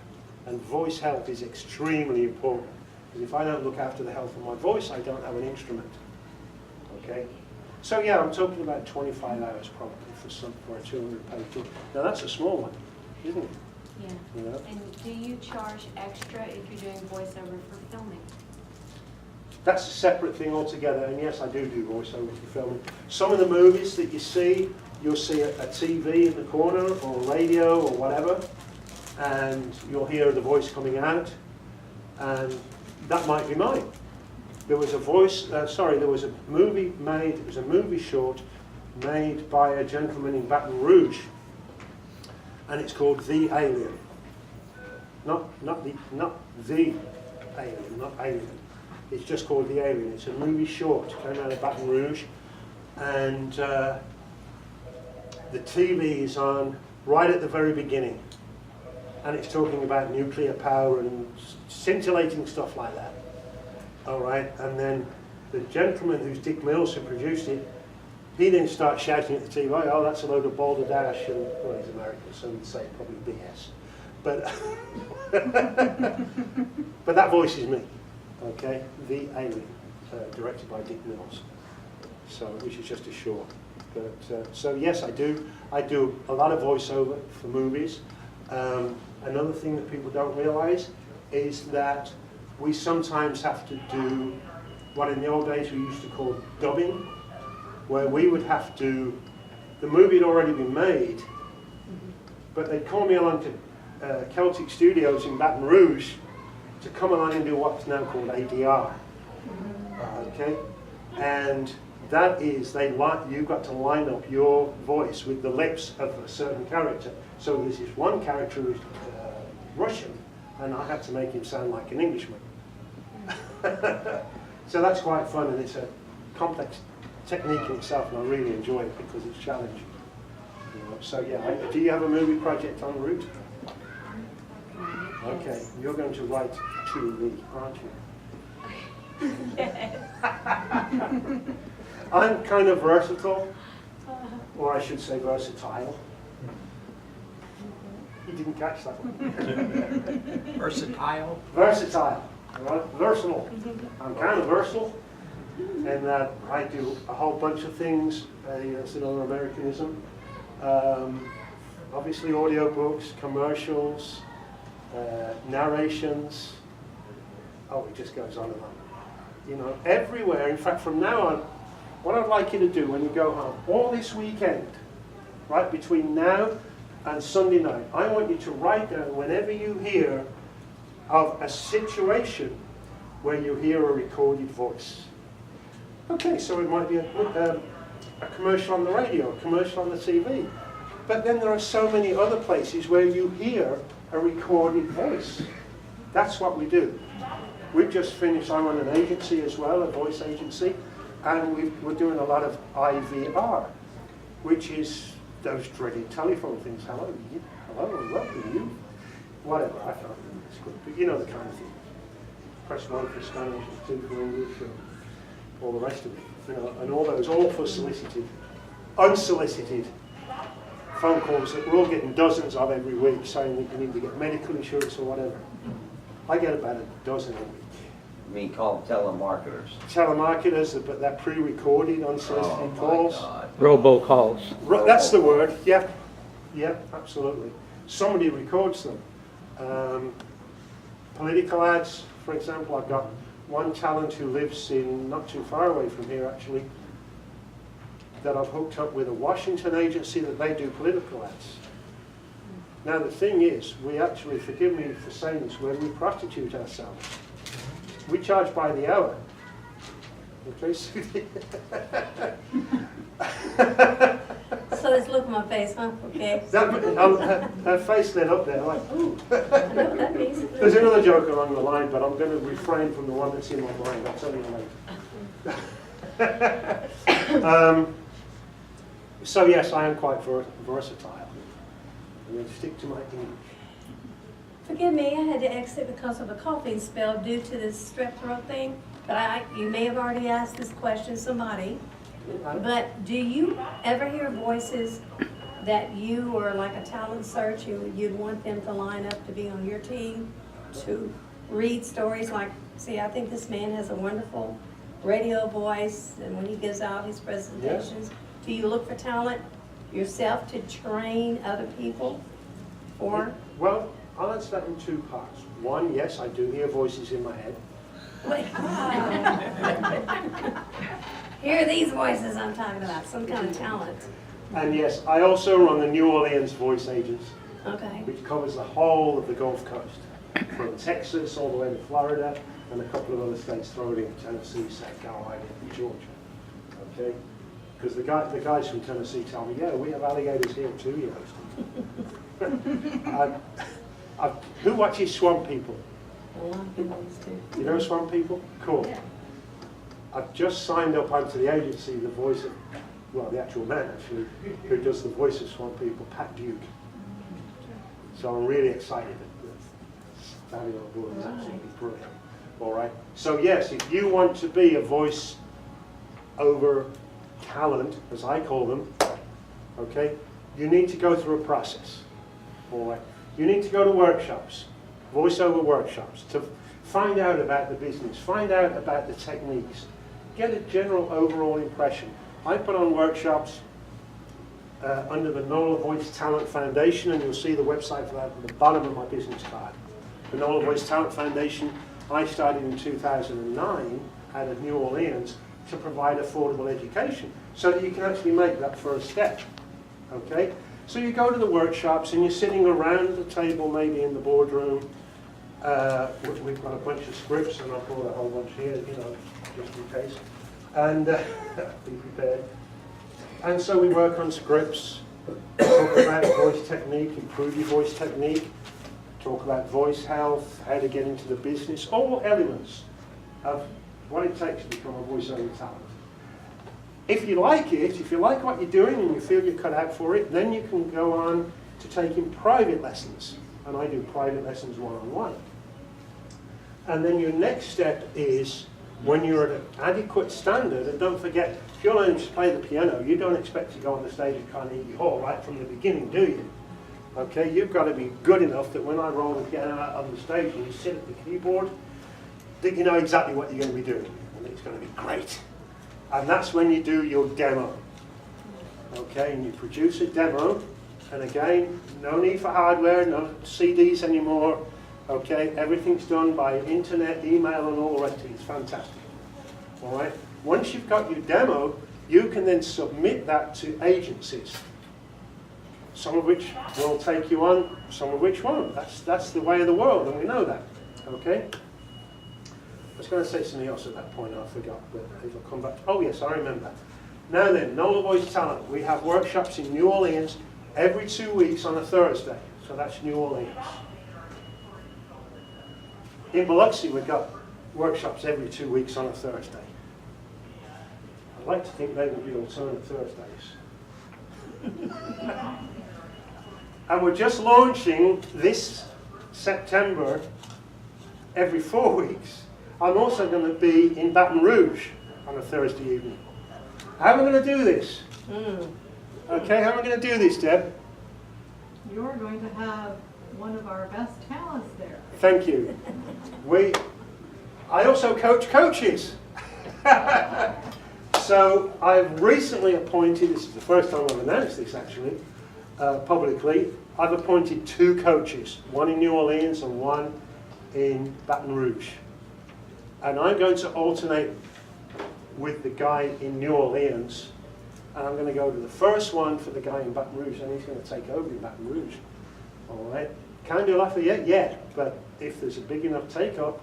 And voice health is extremely important. Because if I don't look after the health of my voice, I don't have an instrument. Okay? So yeah, I'm talking about 25 hours probably for a 200-page book. Now that's a small one, isn't it? Yeah. You know? And do you charge extra if you're doing voiceover for filming? That's a separate thing altogether, and yes, I do voiceover for filming. Some of the movies that you see, you'll see a TV in the corner, or radio, or whatever, and you'll hear the voice coming out, and that might be mine. There was a there was a movie made, it was a movie short made by a gentleman in Baton Rouge, and it's called The Alien. Not the Alien, not Alien. It's just called The Alien. It's a movie short, it came out of Baton Rouge, and the TV is on right at the very beginning, and it's talking about nuclear power and scintillating stuff like that. All right, and then the gentleman who's Dick Mills, who produced it, he then starts shouting at the TV, oh, that's a load of balderdash, and, well, he's American, so he'd say probably BS. But, but that voice is me, okay? The Alien, directed by Dick Mills, so, which is just a short. But, so yes, I do a lot of voiceover for movies. Another thing that people don't realize is that we sometimes have to do what in the old days we used to call dubbing. where we would have to, the movie had already been made, but they'd call me along to Celtic Studios in Baton Rouge to come along and do what's now called ADR. Okay? And that is, you've got to line up your voice with the lips of a certain character. So there's this one character who's Russian, and I have to make him sound like an Englishman. So that's quite fun, and it's a complex technique in itself, and I really enjoy it because it's challenging. So yeah, do you have a movie project en route? Okay, you're going to write to me, aren't you? I'm kind of versatile, or I should say versatile. You didn't catch that one. Versatile. Versatile, all right? Versatile. I'm kind of versatile, and I do a whole bunch of things. That's another Americanism. Obviously, audiobooks, commercials, narrations. Oh, it just goes on and on. You know, everywhere. In fact, from now on, what I'd like you to do when you go home, all this weekend, right between now and Sunday night, I want you to write down whenever you hear of a situation where you hear a recorded voice. Okay, so it might be a commercial on the radio, a commercial on the TV. But then there are so many other places where you hear a recorded voice. That's what we do. We've just finished, I run an agency as well, a voice agency, and we're doing a lot of IVR, which is those dreaded telephone things. Hello, you, hello, welcome you. Whatever, I can't remember this quick, but you know the kind of thing. Press 1 for Spanish, 2 for English, and all the rest of it. You know, and all those awful solicited, unsolicited phone calls that we're all getting dozens of every week saying that you need to get medical insurance or whatever. I get about a dozen a week. You mean called telemarketers? Telemarketers, but they're pre-recorded, unsolicited calls. Robocalls. That's the word, yeah. Yeah, absolutely. Somebody records them. Political ads, for example, I've got one talent who lives in not too far away from here actually, that I've hooked up with a Washington agency that they do political ads. Now the thing is, we actually, forgive me for saying this, when we prostitute ourselves, we charge by the hour. Okay? So let's look at my face, huh? Okay. Her face lit up there, like, ooh. I know what that means. There's another joke along the line, but I'm going to refrain from the one that's in my mind. I'll tell you later. So yes, I am quite versatile. I'm going to stick to my English. Forgive me, I had to exit because of a coughing spell due to this strep throat thing. But you may have already asked this question, somebody. But do you ever hear voices that you or like a talent search, you'd want them to line up to be on your team to read stories like, see, I think this man has a wonderful radio voice, and when he gives out his presentations, do you look for talent yourself to train other people for? Well, I'll answer that in two parts. One, yes, I do hear voices in my head. Wait. Hear these voices I'm talking about, some kind of talent. And yes, I also run the New Orleans voice agency, Okay. which covers the whole of the Gulf Coast, from Texas all the way to Florida, and a couple of other states thrown in, Tennessee, South Carolina, and Georgia. Okay? Because the guys from Tennessee tell me, yeah, we have alligators here too, you know. Who watches Swamp People? A lot of people do. You know Swamp People? Cool. Yeah. I've just signed up onto the agency, the voice of, well, the actual man actually, who does the voice of Swamp People, Pat Duke. So I'm really excited that having on board is absolutely brilliant. All right. So yes, if you want to be a voice over talent, as I call them, okay, you need to go through a process. All right. You need to go to workshops, voiceover workshops, to find out about the business, find out about the techniques, get a general overall impression. I put on workshops under the NOLA Voice Talent Foundation, and you'll see the website for that at the bottom of my business card. The NOLA Voice Talent Foundation, I started in 2009 out of New Orleans, to provide affordable education so that you can actually make that first step. Okay? So you go to the workshops and you're sitting around the table, maybe in the boardroom. We've got a bunch of scripts, and I've brought a whole bunch here, you know, just in case. And be prepared. And so we work on scripts, talk about voice technique, improve your voice technique, talk about voice health, how to get into the business, all elements of what it takes to become a voiceover talent. If you like it, if you like what you're doing and you feel you're cut out for it, then you can go on to taking private lessons. And I do private lessons one-on-one. And then your next step is when you're at an adequate standard, and don't forget, if you're learning to play the piano, you don't expect to go on the stage at Carnegie Hall right from the beginning, do you? Okay, you've got to be good enough that when I roll the piano out on the stage and you sit at the keyboard, that you know exactly what you're going to be doing, and it's going to be great. And that's when you do your demo. Okay, and you produce a demo, and again, no need for hardware, no CDs anymore. Okay, everything's done by internet, email, and all the rest of it. It's fantastic. All right. Once you've got your demo, you can then submit that to agencies. Some of which will take you on, some of which won't. That's the way of the world, and we know that. Okay. I was going to say something else at that point, I forgot, but it'll come back. Oh yes, I remember. Now then, NOLA Voice Talent. We have workshops in New Orleans every 2 weeks on a Thursday. So that's New Orleans. In Biloxi, we've got workshops every 2 weeks on a Thursday. I'd like to think they would be alternate Thursdays. And we're just launching this September every 4 weeks. I'm also going to be in Baton Rouge on a Thursday evening. How am I going to do this? Okay, how am I going to do this, Deb? You're going to have one of our best talents there. Thank you. I also coach coaches. So I've recently appointed, this is the first time I've announced this actually, publicly, I've appointed 2 coaches, one in New Orleans and one in Baton Rouge. And I'm going to alternate with the guy in New Orleans, and I'm going to go to the first one for the guy in Baton Rouge, and he's going to take over in Baton Rouge. All right. Can't do Lafayette yet, but if there's a big enough take-up,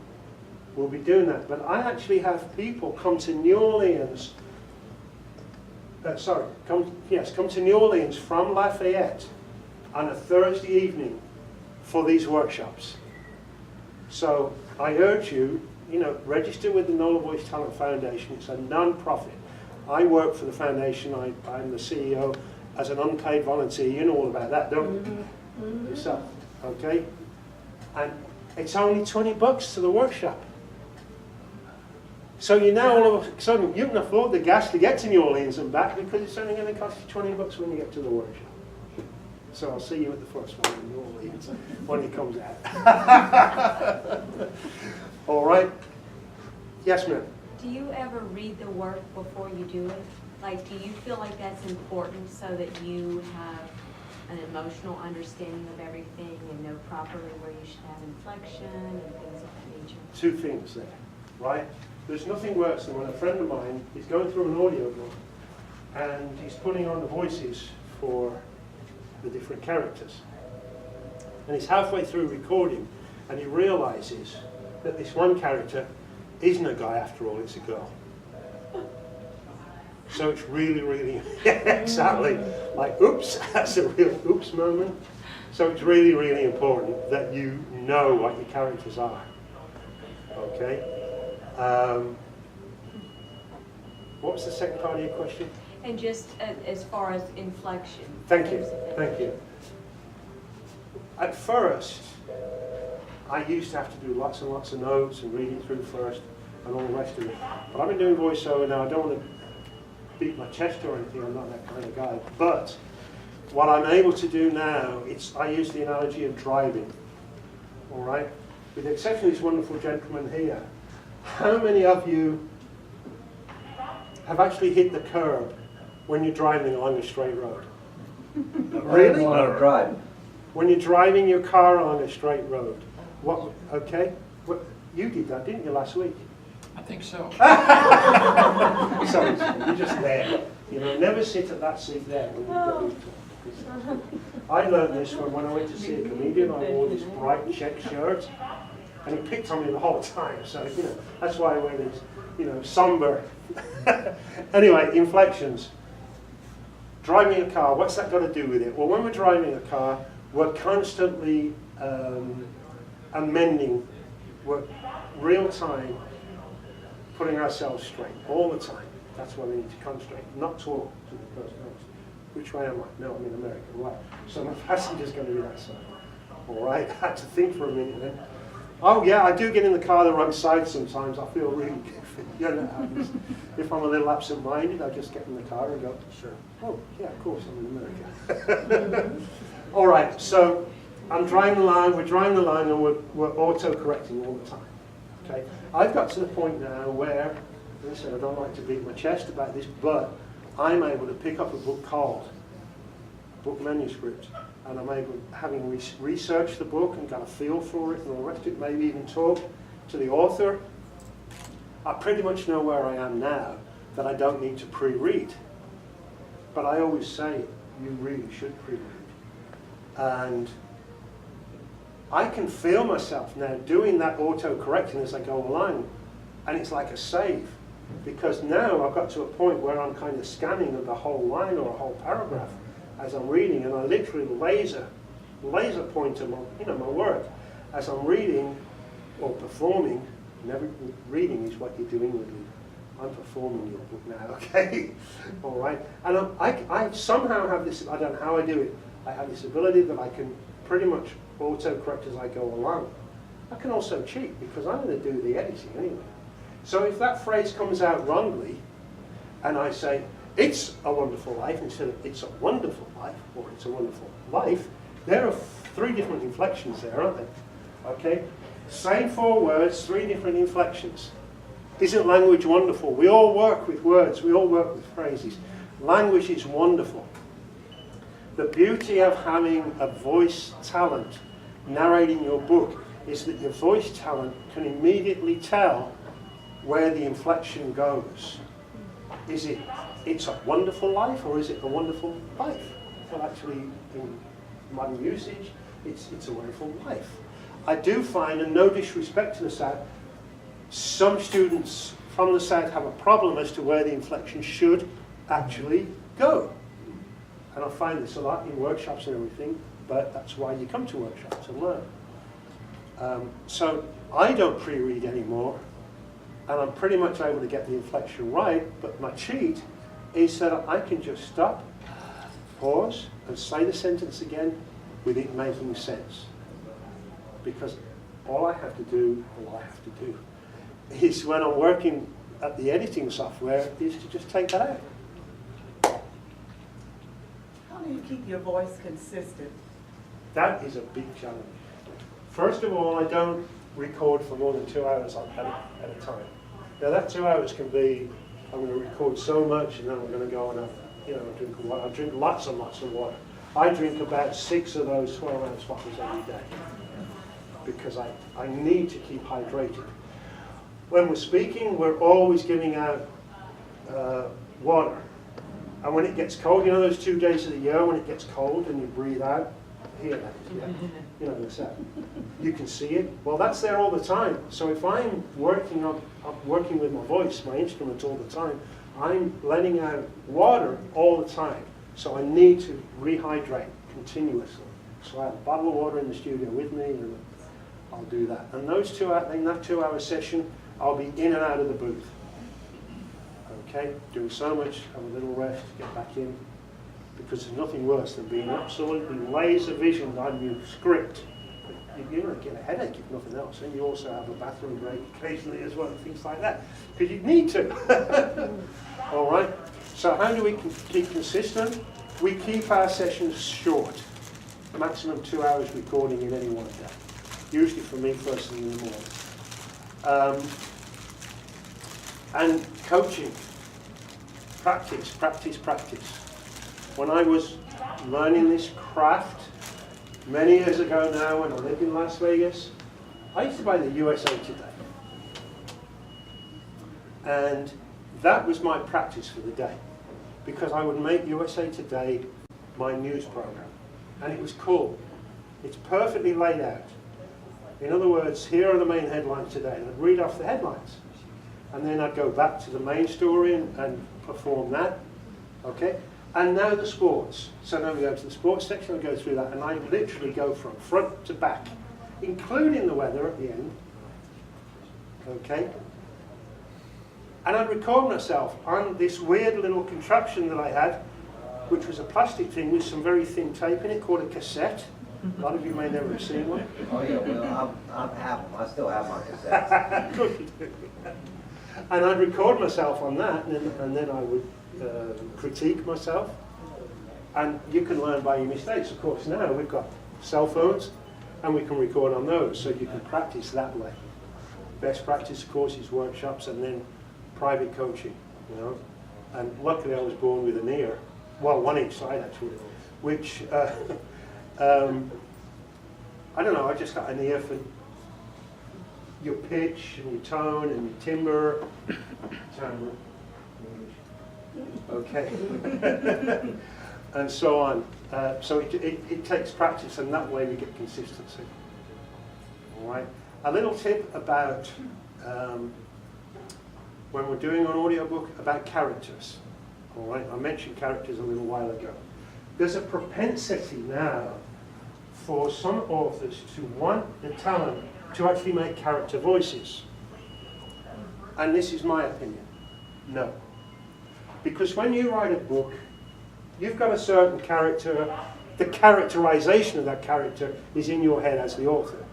we'll be doing that. But I actually have people come to New Orleans, come to New Orleans from Lafayette on a Thursday evening for these workshops. So I urge you, register with the NOLA Voice Talent Foundation. It's a non-profit. I work for the foundation. I'm the CEO as an unpaid volunteer. You know all about that, don't you? Yourself, okay? And it's only $20 to the workshop. So you now all of a sudden you can afford the gas to get to New Orleans and back because it's only going to cost you $20 when you get to the workshop. So I'll see you at the first one in New Orleans when it comes out. All right. Yes, ma'am. Do you ever read the work before you do it? Like, do you feel like that's important so that you have an emotional understanding of everything and know properly where you should have inflection and things of that nature? 2 things there, right? There's nothing worse than when a friend of mine is going through an audio book and he's putting on the voices for the different characters. And he's halfway through recording and he realizes that this one character isn't a guy after all, it's a girl. So it's really, really, exactly, like, oops, that's a real oops moment. So it's really, really important that you know what your characters are. Okay? What was the second part of your question? And just as far as inflection. Thank you, thank you. At first, I used to have to do lots and lots of notes and read it through first and all the rest of it. But I've been doing voiceover now. I don't want to beat my chest or anything. I'm not that kind of guy. But what I'm able to do now, I use the analogy of driving. All right? With the exception of this wonderful gentleman here, how many of you have actually hit the curb when you're driving along a straight road? Really? When you're driving your car along a straight road. Okay? You did that, didn't you, last week? I think so. Sorry, you're just there. You know, never sit at that seat there when you go. I learned this when I went to see a comedian. I wore this bright check shirt, and he picked on me the whole time. So, you know, that's why I wear this, you know, somber. Anyway, inflections. Driving a car, what's that got to do with it? Well, when we're driving a car, we're constantly amending, we're real time putting ourselves straight all the time. That's why we need to concentrate, not talk to the person else. Which way am I? No, I'm in America. Right. So my passenger's going to be that side. All right. I had to think for a minute then. Oh yeah, I do get in the car the wrong side sometimes. I feel really goofy. You know, if I'm a little absent-minded, I just get in the car and go, sure. Oh yeah, of course, I'm in America. All right. So I'm driving the line. We're driving the line, and we're auto-correcting all the time. Okay. I've got to the point now where, as I said, I don't like to beat my chest about this, but I'm able to pick up a book called book manuscript, and I'm able, having researched the book and got a feel for it and all the rest of it, maybe even talk to the author, I pretty much know where I am now that I don't need to pre-read. But I always say, you really should pre-read. And I can feel myself now doing that auto-correcting as I go along, and it's like a save. Because now I've got to a point where I'm kind of scanning of the whole line or a whole paragraph as I'm reading, and I literally laser point on my work as I'm reading or performing. Never reading is what you're doing with me. I'm performing your book now, okay? All right. And I somehow have this. I don't know how I do it. I have this ability that I can pretty much auto-correct as I go along. I can also cheat because I'm going to do the editing anyway. So if that phrase comes out wrongly, and I say, it's a wonderful life, instead of it's a wonderful life, or it's a wonderful life, there are 3 different inflections there, aren't there? Okay? Same 4 words, 3 different inflections. Isn't language wonderful? We all work with words, we all work with phrases. Language is wonderful. The beauty of having a voice talent narrating your book is that your voice talent can immediately tell where the inflection goes. Is it, it's a wonderful life, or is it a wonderful life? Well, actually, in modern usage, it's a wonderful life. I do find, and no disrespect to the South, some students from the South have a problem as to where the inflection should actually go. And I find this a lot in workshops and everything, but that's why you come to workshops and learn. So I don't pre-read anymore. And I'm pretty much able to get the inflection right, but my cheat is that I can just stop, pause, and say the sentence again with it making sense. Because all I have to do is when I'm working at the editing software is to just take that out. How do you keep your voice consistent? That is a big challenge. First of all, I don't record for more than 2 hours at a time. Now that 2 hours can be, I'm going to record so much, and then I'm going to go and drink water. I drink lots and lots of water. I drink about 6 of those 12-ounce bottles every day because I need to keep hydrated. When we're speaking, we're always giving out water. And when it gets cold, you know those 2 days of the year when it gets cold and you breathe out? Here that is, yeah. You know, that's that. You can see it. Well, that's there all the time. So if I'm working with my voice, my instrument all the time, I'm letting out water all the time. So I need to rehydrate continuously. So I have a bottle of water in the studio with me, and I'll do that. And those in that 2 hour session, I'll be in and out of the booth. Okay, doing so much, have a little rest, get back in. Because there's nothing worse than being absolutely laser visioned on your script. You're going to get a headache if nothing else, and you also have a bathroom break occasionally as well, and things like that, because you need to. All right. So how do we keep consistent? We keep our sessions short, maximum 2 hours recording in any one day. Usually for me, first thing in the morning. And coaching, practice, practice, practice. When I was learning this craft many years ago now, when I lived in Las Vegas, I used to buy the USA Today. And that was my practice for the day, because I would make USA Today my news program. And it was cool. It's perfectly laid out. In other words, here are the main headlines today, and I'd read off the headlines. And then I'd go back to the main story and perform that, okay? And now the sports. So now we go to the sports section and go through that, and I literally go from front to back, including the weather at the end, okay? And I'd record myself on this weird little contraption that I had, which was a plastic thing with some very thin tape in it called a cassette. A lot of you may never have seen one. Oh yeah, well, I have them. I still have my cassettes. Good, you do. And I'd record myself on that, and then I would critique myself. And you can learn by your mistakes. Of course, now we've got cell phones, and we can record on those, so you can practice that way. Best practice, of course, is workshops and then private coaching, you know. And luckily I was born with an ear, well, one each side actually, which, I don't know, I just got an ear for your pitch and your tone and your timbre. Okay. And so on. So it takes practice, and that way we get consistency. All right. A little tip about when we're doing an audiobook about characters. All right. I mentioned characters a little while ago. There's a propensity now for some authors to want the talent to actually make character voices. And this is my opinion. No. Because when you write a book, you've got a certain character, the characterization of that character is in your head as the author.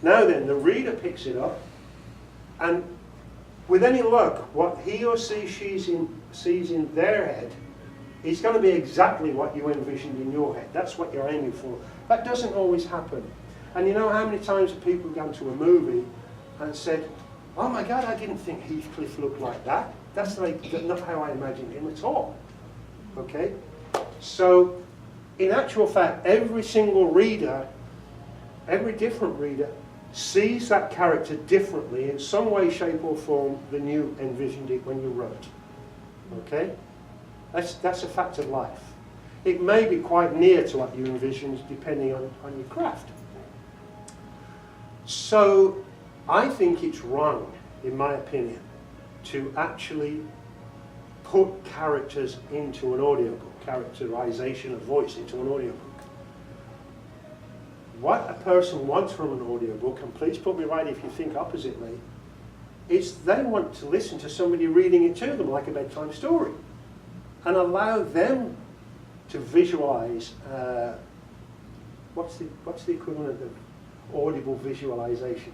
Now then, the reader picks it up, and with any luck, what he or she sees in their head is going to be exactly what you envisioned in your head. That's what you're aiming for. That doesn't always happen. And you know how many times have people gone to a movie and said, oh my God, I didn't think Heathcliff looked like that. That's not how I imagined him at all. Okay? So, in actual fact, every single reader, every different reader, sees that character differently in some way, shape or form than you envisioned it when you wrote. Okay? That's a fact of life. It may be quite near to what you envisioned depending on your craft. So, I think it's wrong, in my opinion, to actually put characters into an audiobook, characterization of voice into an audiobook. What a person wants from an audiobook, and please put me right if you think oppositely, is they want to listen to somebody reading it to them like a bedtime story and allow them to visualize, what's the equivalent of audible visualization?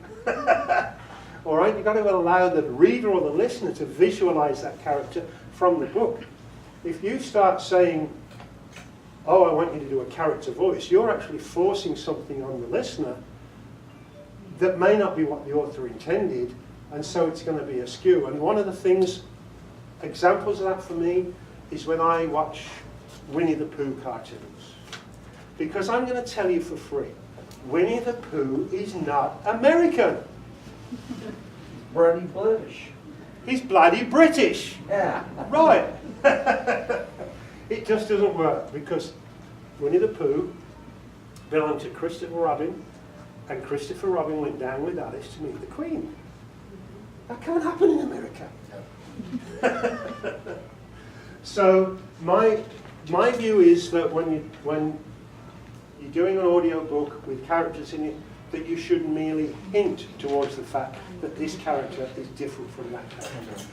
All right, you've got to allow the reader or the listener to visualize that character from the book. If you start saying, oh, I want you to do a character voice, you're actually forcing something on the listener that may not be what the author intended, and so it's going to be askew. And one of the things, examples of that for me, is when I watch Winnie the Pooh cartoons. Because I'm going to tell you for free, Winnie the Pooh is not American. Bloody British. He's bloody British. Yeah. Right. It just doesn't work, because Winnie the Pooh belonged to Christopher Robin, and Christopher Robin went down with Alice to meet the Queen. That can't happen in America. So my view is that when you're doing an audio book with characters in it, that you should merely hint towards the fact that this character is different from that character.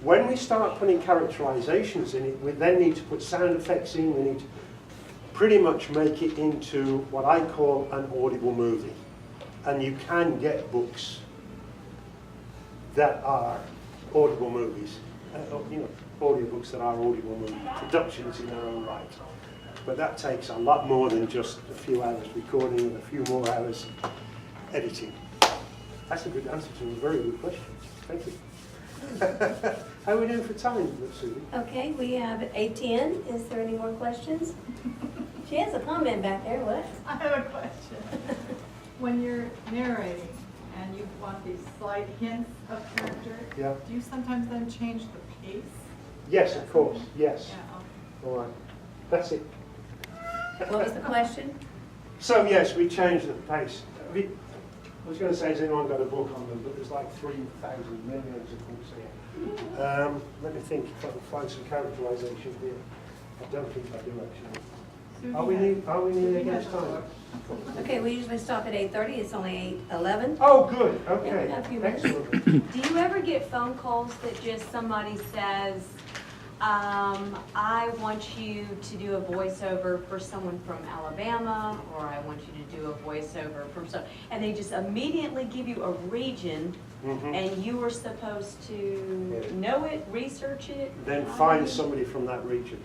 When we start putting characterizations in it, we then need to put sound effects in, we need to pretty much make it into what I call an audible movie. And you can get books that are audible movies, audiobooks that are audible movie productions in their own right. But that takes a lot more than just a few hours recording and a few more hours editing. That's a good answer to a very good question. Thank you. How are we doing for time, Susie? Okay, we have 8:10. Is there any more questions? She has a comment back there. What? I have a question. When you're narrating and and you want these slight hints of character. Yeah. Do you sometimes then change the pace? Yes, of course, yes. Yeah. All right, that's it. What was the question? So yes, we changed the pace. I was going to say, has anyone got a book on them? But there's like 3,000 millions of books here. Let me think if I can find some characterization here. I don't think I do actually. Are we near against time? Okay, we usually stop at 8:30, it's only 8:11. Oh, good, Yeah, okay, we have a few minutes. excellent. Do you ever get phone calls that just somebody says, I want you to do a voiceover for someone from Alabama, or I want you to do a voiceover for some, and they just immediately give you a region, and you are supposed to know it, research it? Then find somebody from that region.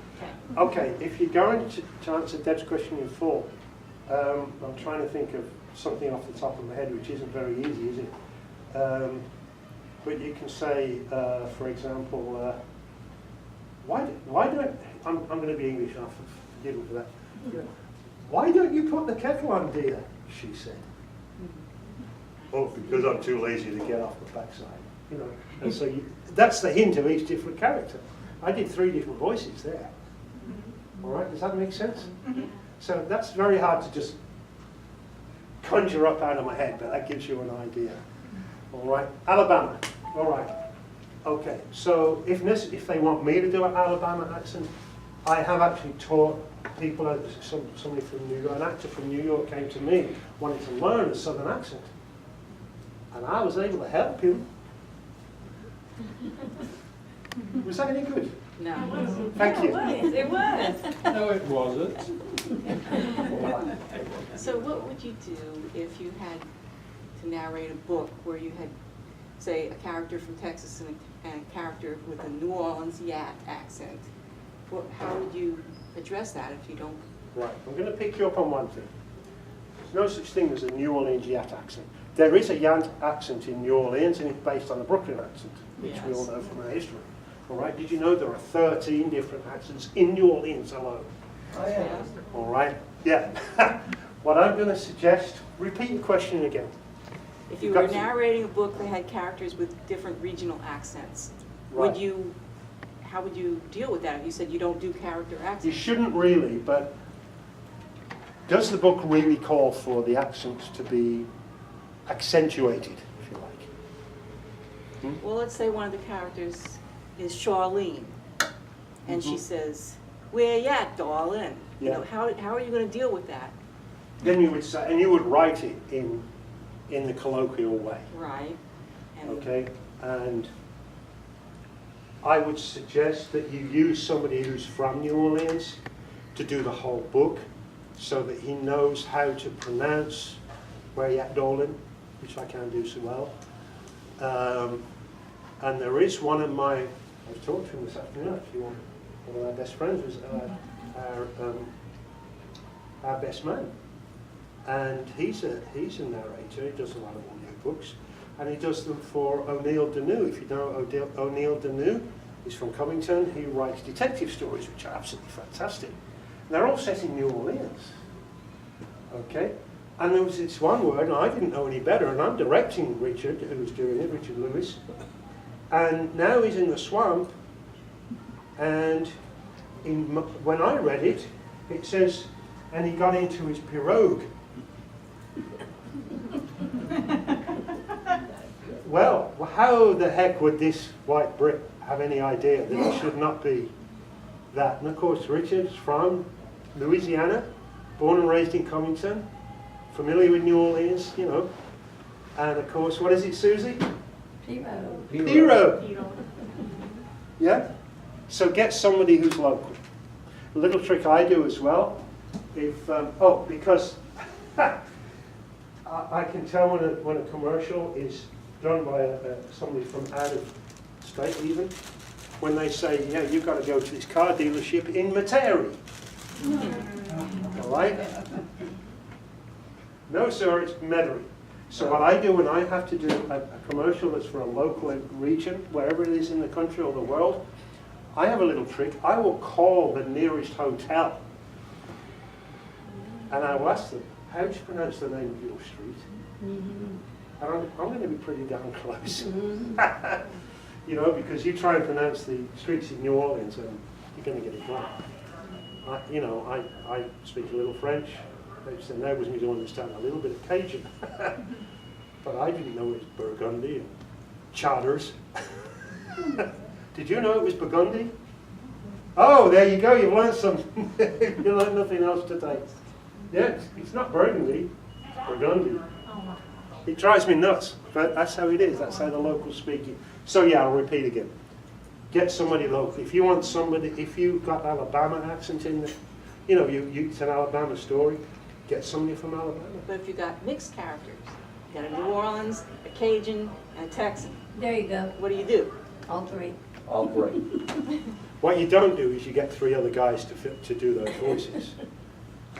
Okay, if you're going to answer Deb's question in full, I'm trying to think of something off the top of my head, which isn't very easy, is it? But you can say, for example, why don't, I'm going to be English, I'll forgive me for that. Why don't you put the kettle on, dear? She said. Oh, because I'm too lazy to get off the backside. You know, and so that's the hint of each different character. I did 3 different voices there. All right, does that make sense? So that's very hard to just conjure up out of my head, but that gives you an idea. All right, Alabama. All right. Okay, so if they want me to do an Alabama accent, I have actually taught people, somebody from New York, an actor from New York came to me, wanting to learn a southern accent. And I was able to help him. Was that any good? No. Thank you. It was. No, it wasn't. So what would you do if you had to narrate a book where you had, say, a character from Texas and a character with a New Orleans accent? How would you address that if you don't? Right, I'm going to pick you up on one thing. There's no such thing as a New Orleans Yat accent. There is a Yat accent in New Orleans, and it's based on a Brooklyn accent, which we all know from our history. All right, did you know there are 13 different accents in New Orleans alone? Oh, yeah. All right, yeah. What I'm going to suggest, repeat the question again. If you were narrating a book that had characters with different regional accents, Right. how would you deal with that? You said you don't do character accents. You shouldn't really, but does the book really call for the accents to be accentuated, if you like? Well, let's say one of the characters is Charlene, and she says, "Where you at, darling?" You know, how are you going to deal with that? Then you would say, and you would write it in the colloquial way. Right. Okay, and I would suggest that you use somebody who's from New Orleans to do the whole book, so that he knows how to pronounce "Where you at, darling," which I can do so well. And there is one of my, I was talking to him this afternoon actually, one of our best friends was our best man. And he's a narrator, he does a lot of audiobooks, and he does them for O'Neill Deneau. If you know O'Neill Deneau, he's from Covington, he writes detective stories, which are absolutely fantastic. And they're all set in New Orleans. Okay? And there was this one word, and I didn't know any better, and I'm directing Richard, who's doing it, Richard Lewis. And now he's in the swamp, and when I read it, it says, and he got into his pirogue. Well, how the heck would this white Brit have any idea that it should not be that? And of course, Richard's from Louisiana, born and raised in Covington, familiar with New Orleans, you know. And of course, what is it, Susie? Hero. Yeah? So get somebody who's local. A little trick I do as well, because I can tell when a commercial is done by somebody from out of state even, when they say, yeah, you've got to go to this car dealership in Metairie. All right? No, sir, it's Metairie. So what I do when I have to do a commercial that's for a local region, wherever it is in the country or the world, I have a little trick. I will call the nearest hotel and I will ask them, how do you pronounce the name of your street? And I'm going to be pretty damn close. You know, because you try and pronounce the streets in New Orleans and you're going to get it wrong. I speak a little French, which enables me to understand a little bit of Cajun. But I didn't know it was Burgundy and Charters. Did you know it was Burgundy? Oh, there you go, you've learned something. You learned nothing else today. Yeah, it's not Burgundy, it's Burgundy. It drives me nuts, but that's how it is. That's how the locals speak it. So yeah, I'll repeat again. Get somebody local. If you want somebody, if you've got Alabama accent in there, you know, it's an Alabama story, get somebody from Alabama. But if you got mixed characters, you got a New Orleans, a Cajun, and a Texan, There you go, what do? all three. All three. What you don't do is you get 3 other guys to do those voices.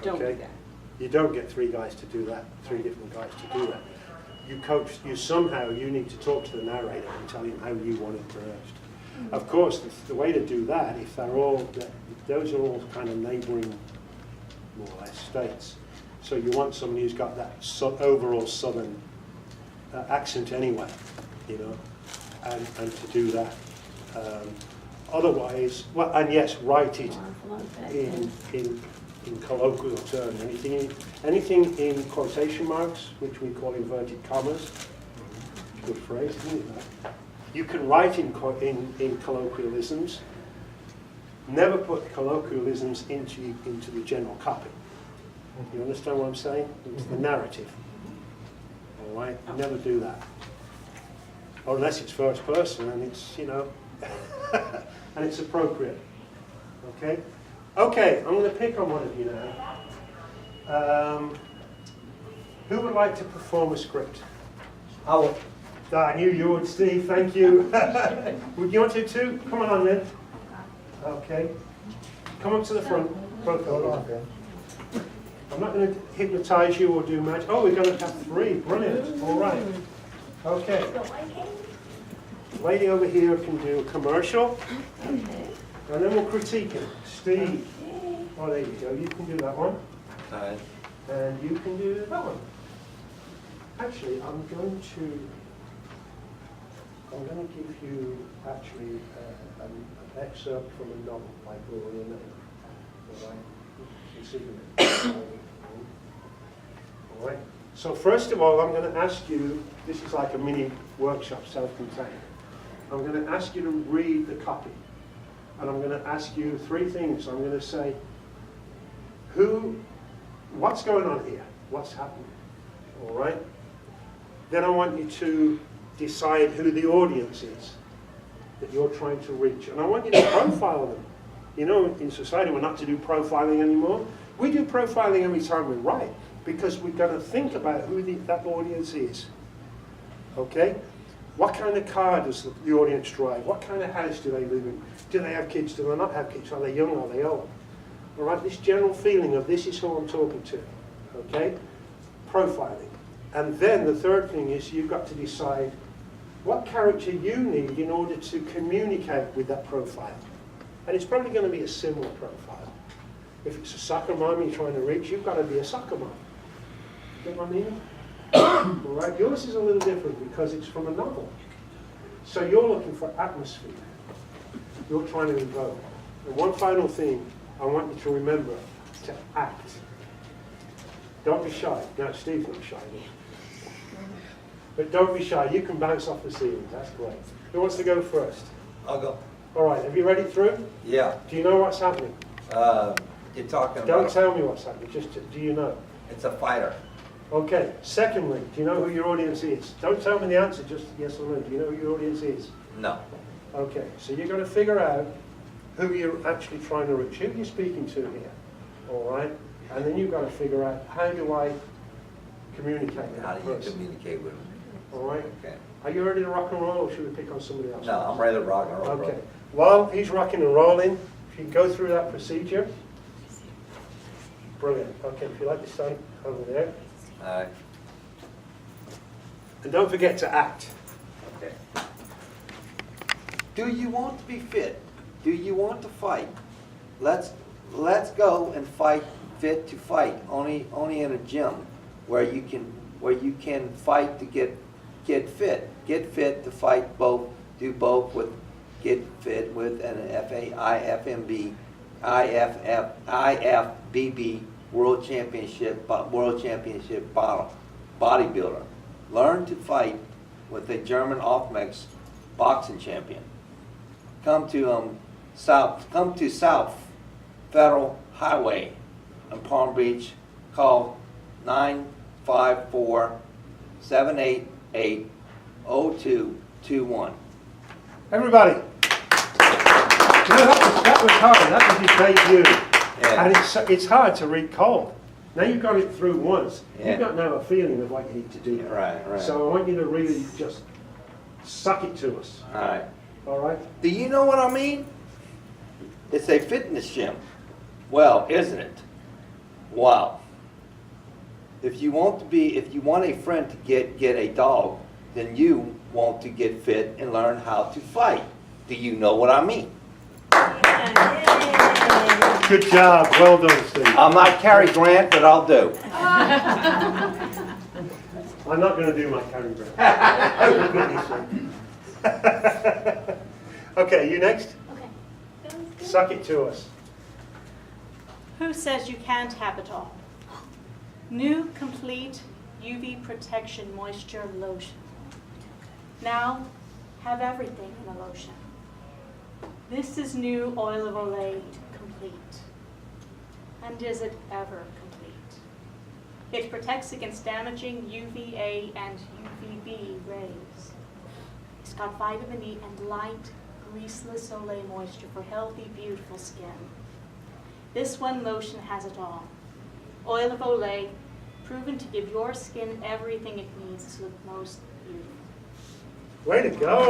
Don't Okay? do that. You don't get 3 guys to do that, 3 different guys to do that. You coach, you need to talk to the narrator and tell him how you want it pronounced. Of course, the way to do that, if those are all kind of neighboring, more or less, states. So you want somebody who's got that overall southern accent anyway, you know, and to do that. Otherwise, well, and yes, write it in colloquial terms. Anything in quotation marks, which we call inverted commas. Good phrase, isn't it? That? You can write in colloquialisms. Never put colloquialisms into the general copy. You understand what I'm saying? It's the narrative. All right? Never do that. Or unless it's first person and it's, you know, and it's appropriate. Okay? Okay, I'm going to pick on one of you now. Who would like to perform a script? Howard. I knew you would, Steve. Thank you. Would you want to too? Come on then. Okay. Come up to the front. Both of you. I'm not going to hypnotize you or do magic. Oh, we're going to have 3. Brilliant. All right. Okay. Lady over here can do a commercial. And then we'll critique it. Steve. Oh, there you go. You can do that one. And you can do that one. Actually, I'm going to give you actually an excerpt from a novel by Gloria May. All right? You can see it. All right. So first of all, I'm going to ask you. This is like a mini workshop, self-contained. I'm going to ask you to read the copy. And I'm going to ask you 3 things. I'm going to say, what's going on here? What's happening? All right? Then I want you to decide who the audience is that you're trying to reach. And I want you to profile them. You know, in society, we're not to do profiling anymore. We do profiling every time we write because we're going to think about who that audience is. Okay? What kind of car does the audience drive? What kind of house do they live in? Do they have kids? Do they not have kids? Are they young? Are they old? All right, this general feeling of this is who I'm talking to. Okay? Profiling. And then the third thing is you've got to decide what character you need in order to communicate with that profile. And it's probably going to be a similar profile. If it's a soccer mom you're trying to reach, you've got to be a soccer mom. Get what I mean? All right, yours is a little different because it's from a novel. So you're looking for atmosphere. You're trying to invoke. And one final thing I want you to remember, to act. Don't be shy. Now, Steve's not shy. But don't be shy. You can bounce off the ceiling. That's great. Who wants to go first? I'll go. All right, have you read it through? Yeah. Do you know what's happening? You're talking about... Don't tell me what's happening. Just, do you know? It's a fighter. Okay. Secondly, do you know who your audience is? Don't tell me the answer, just yes or no. Do you know who your audience is? No. Okay, so you're going to figure out who you're actually trying to reach, who you're speaking to here, all right? And then you've got to figure out, how do I communicate with How that do you person? communicate with them? All right? Okay. Are you ready to rock and roll, or should we pick on somebody else? No, I'm ready to rock and roll. Okay. While he's rocking and rolling, if you can go through that procedure. Brilliant. Okay, if you like to stand over there. All right. And don't forget to act. Okay. Do you want to be fit? Do you want to fight? Let's go and fight fit to fight. Only in a gym where you can fight to get get fit. Get fit to fight both, do both with, get fit with an IFBB World Championship bodybuilder. Learn to fight with a German Aufmix boxing champion. Come to South Federal Highway in Palm Beach. Call 954-788-0221. Everybody. You know, that was hard. That was his debut. Yeah. And it's hard to recall. Now you've got it through once. Yeah. You've got now a feeling of what you need to do. Right. So I want you to really just suck it to us. All right. All right? Do you know what I mean? It's a fitness gym. Well, isn't it? Wow. If you want a friend to get a dog, then you want to get fit and learn how to fight. Do you know what I mean? Good job. Well done, Steve. I'm not Cary Grant, but I'll do. I'm not going to do my Cary Grant. Okay, you next? Okay. Suck it to us. Who says you can't have it all? New complete UV protection moisture lotion. Now have everything in a lotion. This is new oil of Olay complete. And is it ever complete? It protects against damaging UVA and UVB rays. It's got vitamin E and light, greaseless Olay moisture for healthy, beautiful skin. This one lotion has it all. Oil of Olay, proven to give your skin everything it needs to look most beautiful. Way to go.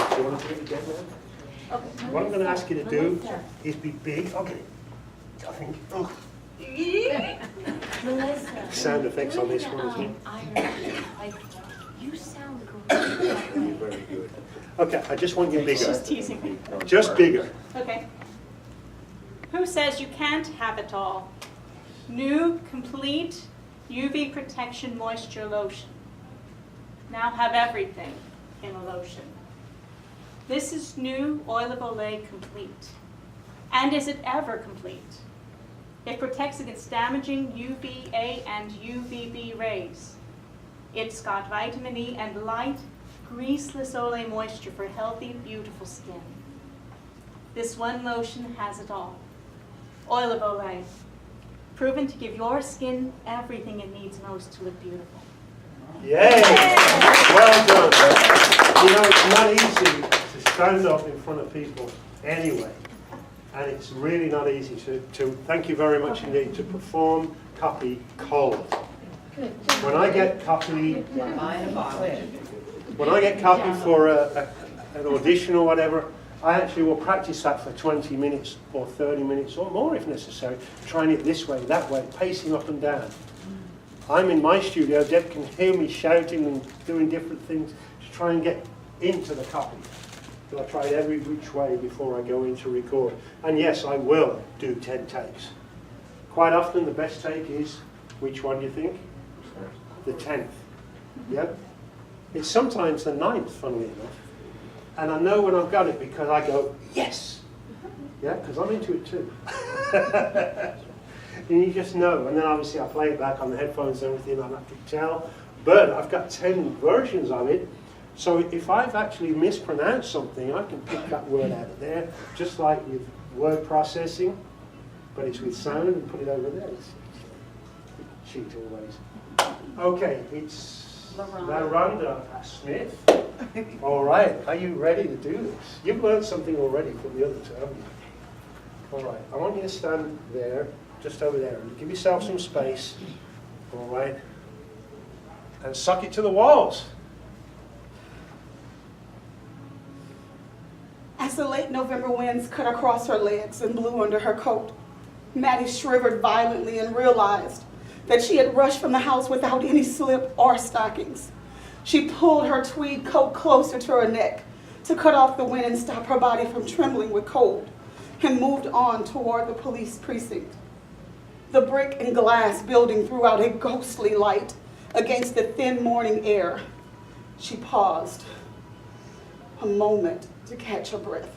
Do you want to do it again, man? Okay. What I'm going to ask you to do is be big. Okay. I think. Oh. Melissa. Sound effects on this one, isn't it? You sound great. Very good. Okay, I just want you bigger. She's teasing me. Just bigger. Okay. Who says you can't have it all? New, complete UV protection moisture lotion. Now have everything in a lotion. This is new Oil of Olay complete. And is it ever complete? It protects against damaging UVA and UVB rays. It's got vitamin E and light, greaseless Olay moisture for healthy, beautiful skin. This one lotion has it all. Oil of Olay, proven to give your skin everything it needs most to look beautiful. Yay! Well done. You know, it's not easy to stand up in front of people anyway. And it's really not easy to thank you very much indeed, to perform copy cold. When I get copy for an audition or whatever, I actually will practice that for 20 minutes or 30 minutes or more if necessary, trying it this way, that way, pacing up and down. I'm in my studio, Deb can hear me shouting and doing different things to try and get into the copy. So I try it every which way before I go in to record. And yes, I will do 10 takes. Quite often the best take is, which one do you think? The 10th. Yep. It's sometimes the 9th, funnily enough. And I know when I've got it because I go, yes! Yeah, because I'm into it too. And you just know. And then obviously I play it back on the headphones and everything, I have to tell. But I've got 10 versions of it. So if I've actually mispronounced something, I can pick that word out of there, just like with word processing, but it's with sound and put it over there. It's cheat always. Okay, it's LaRonda Smith. All right, are you ready to do this? You've learned something already from the other two, haven't you? All right, I want you to stand there, just over there, and give yourself some space. All right, and suck it to the walls. As the late November winds cut across her legs and blew under her coat, Maddie shivered violently and realized that she had rushed from the house without any slip or stockings. She pulled her tweed coat closer to her neck to cut off the wind and stop her body from trembling with cold, and moved on toward the police precinct. The brick and glass building threw out a ghostly light against the thin morning air. She paused a moment to catch her breath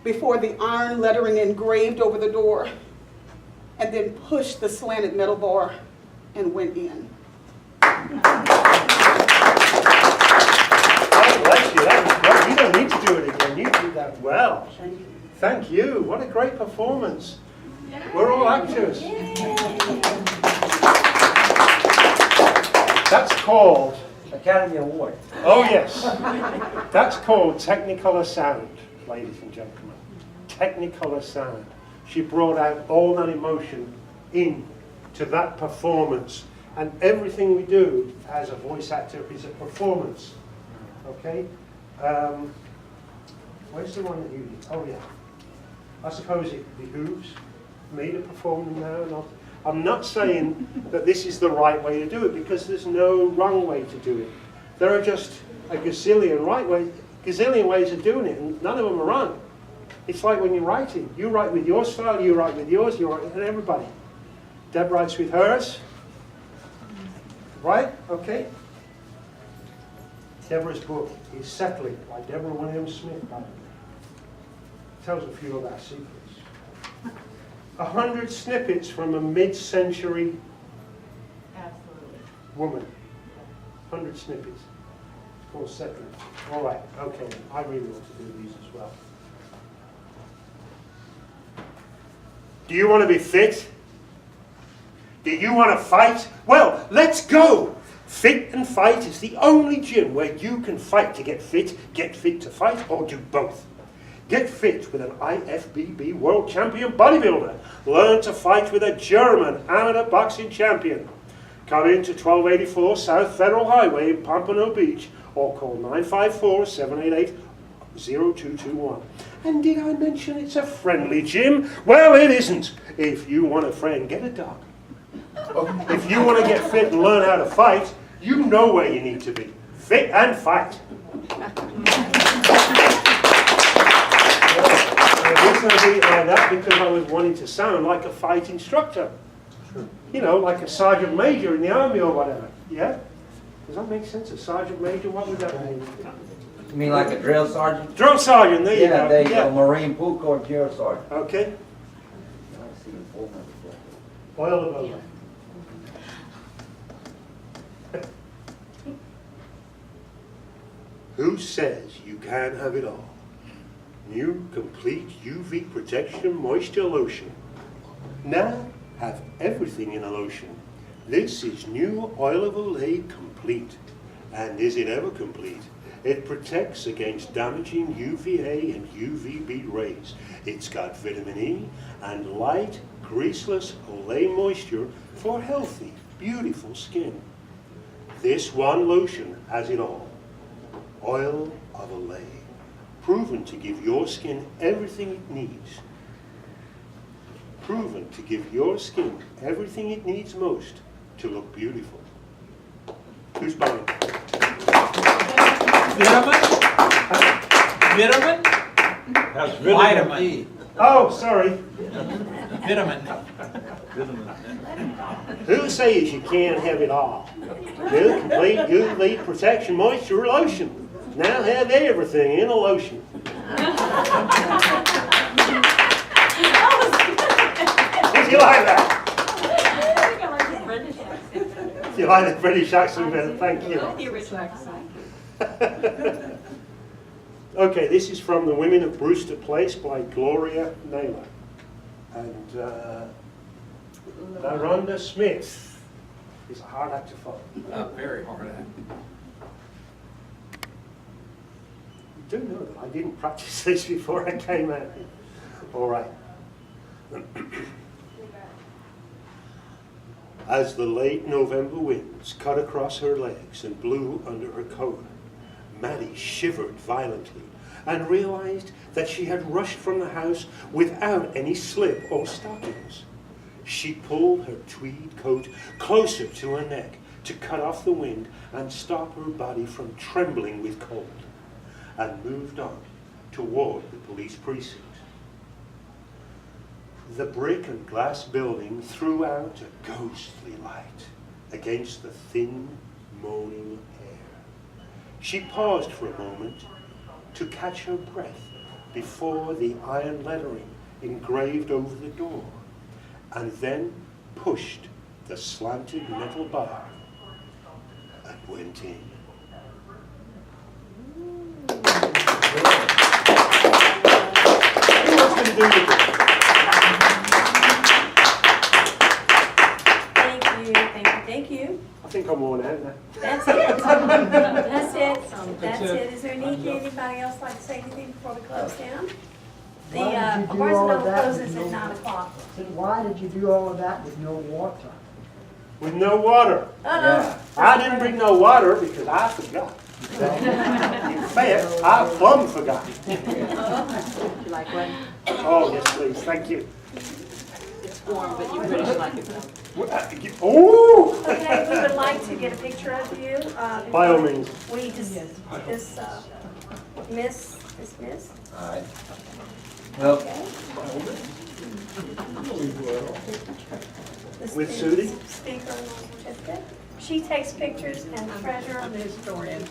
before the iron lettering engraved over the door, and then pushed the slanted metal bar and went in. Oh, bless you, that was great. You don't need to do it again. You did that well. Thank you. What a great performance. We're all actors. That's called Academy Award. Oh yes, that's called Technicolor sound, ladies and gentlemen. Technicolor sound. She brought out all that emotion into that performance, and everything we do as a voice actor is a performance. Okay. Where's the one that you did? Oh yeah. I suppose it behooves me to perform them now. Not. I'm not saying that this is the right way to do it, because there's no wrong way to do it. There are just a gazillion ways of doing it, and none of them are wrong. It's like when you're writing. You write with your style, you write with yours, you write with everybody. Deb writes with hers. Right? Okay? Deborah's book is Settling by Deborah Williams-Smith, by the way. Tells a few of our secrets. 100 snippets from a mid-century woman. 100 snippets. It's called Settling. All right, okay. I really want to do these as well. Do you want to be fit? Do you want to fight? Well, let's go! Fit and Fight is the only gym where you can fight to get fit to fight, or do both. Get fit with an IFBB World Champion bodybuilder. Learn to fight with a German amateur boxing champion. Come in to 1284 South Federal Highway in Pompano Beach, or call 954-788-0221. And did I mention it's a friendly gym? Well, it isn't. If you want a friend, get a dog. If you want to get fit and learn how to fight, you know where you need to be. Fit and Fight. The reason I did it like that, because I was wanting to sound like a fight instructor. You know, like a sergeant major in the army or whatever. Yeah? Does that make sense? A sergeant major? What would that mean? You mean like a drill sergeant? Drill sergeant, there you go. Yeah, there you go. Marine Pool Corps drill sergeant. Okay. Oil of Olay. Who says you can't have it all? New complete UV protection moisture lotion. Now have everything in a lotion. This is new Oil of Olay Complete. And is it ever complete? It protects against damaging UVA and UVB rays. It's got vitamin E and light, greaseless Olay moisture for healthy, beautiful skin. This one lotion has it all. Oil of Olay. Proven to give your skin everything it needs. Proven to give your skin everything it needs most to look beautiful. Who's buying? Vitamin? Vitamin? Has Vitamin. Oh, sorry. Vitamin. Who says you can't have it all? New complete UV protection moisture lotion. Now have everything in a lotion. Did you like that? If you like the British accent better, thank you. The original accent. Okay, this is from The Women of Brewster Place by Gloria Naylor. And LaRonda Smith is a hard act to follow. Very hard act. You do know that I didn't practice this before I came out. All right. As the late November winds cut across her legs and blew under her coat, Maddie shivered violently and realized that she had rushed from the house without any slip or stockings. She pulled her tweed coat closer to her neck to cut off the wind and stop her body from trembling with cold, and moved on toward the police precinct. The brick and glass building threw out a ghostly light against the thin, moaning air. She paused for a moment to catch her breath before the iron lettering engraved over the door, and then pushed the slanted metal bar and went in. What's going to do with it? Thank you. I think I'm worn out now. That's it. That's it. That's it. Is there anybody else like to say anything before we close down? The Why did you do Barnes all and of Noble that closes with at no- 9 o'clock. Why did you do all of that with no water? With no water. Uh-oh. I didn't bring no water because I forgot. In fact, I plumb forgot. You like one? Oh, yes, please. Thank you. It's warm, but you British like it though. Oh! Okay, we would like to get a picture of you. By all means. We just, Miss. All right. Well, Okay. With Sudi? Speaker on the certificate. She takes pictures and the treasurer. I'm the historian.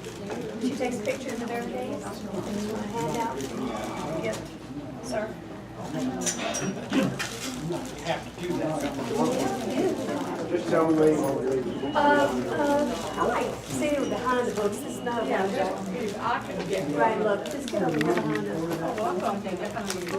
She takes pictures of everything. Hand out. Yep, sir. Just tell me where you want to leave. I like sitting behind the books. It's not about that. I can get right. Look, just get over here behind us.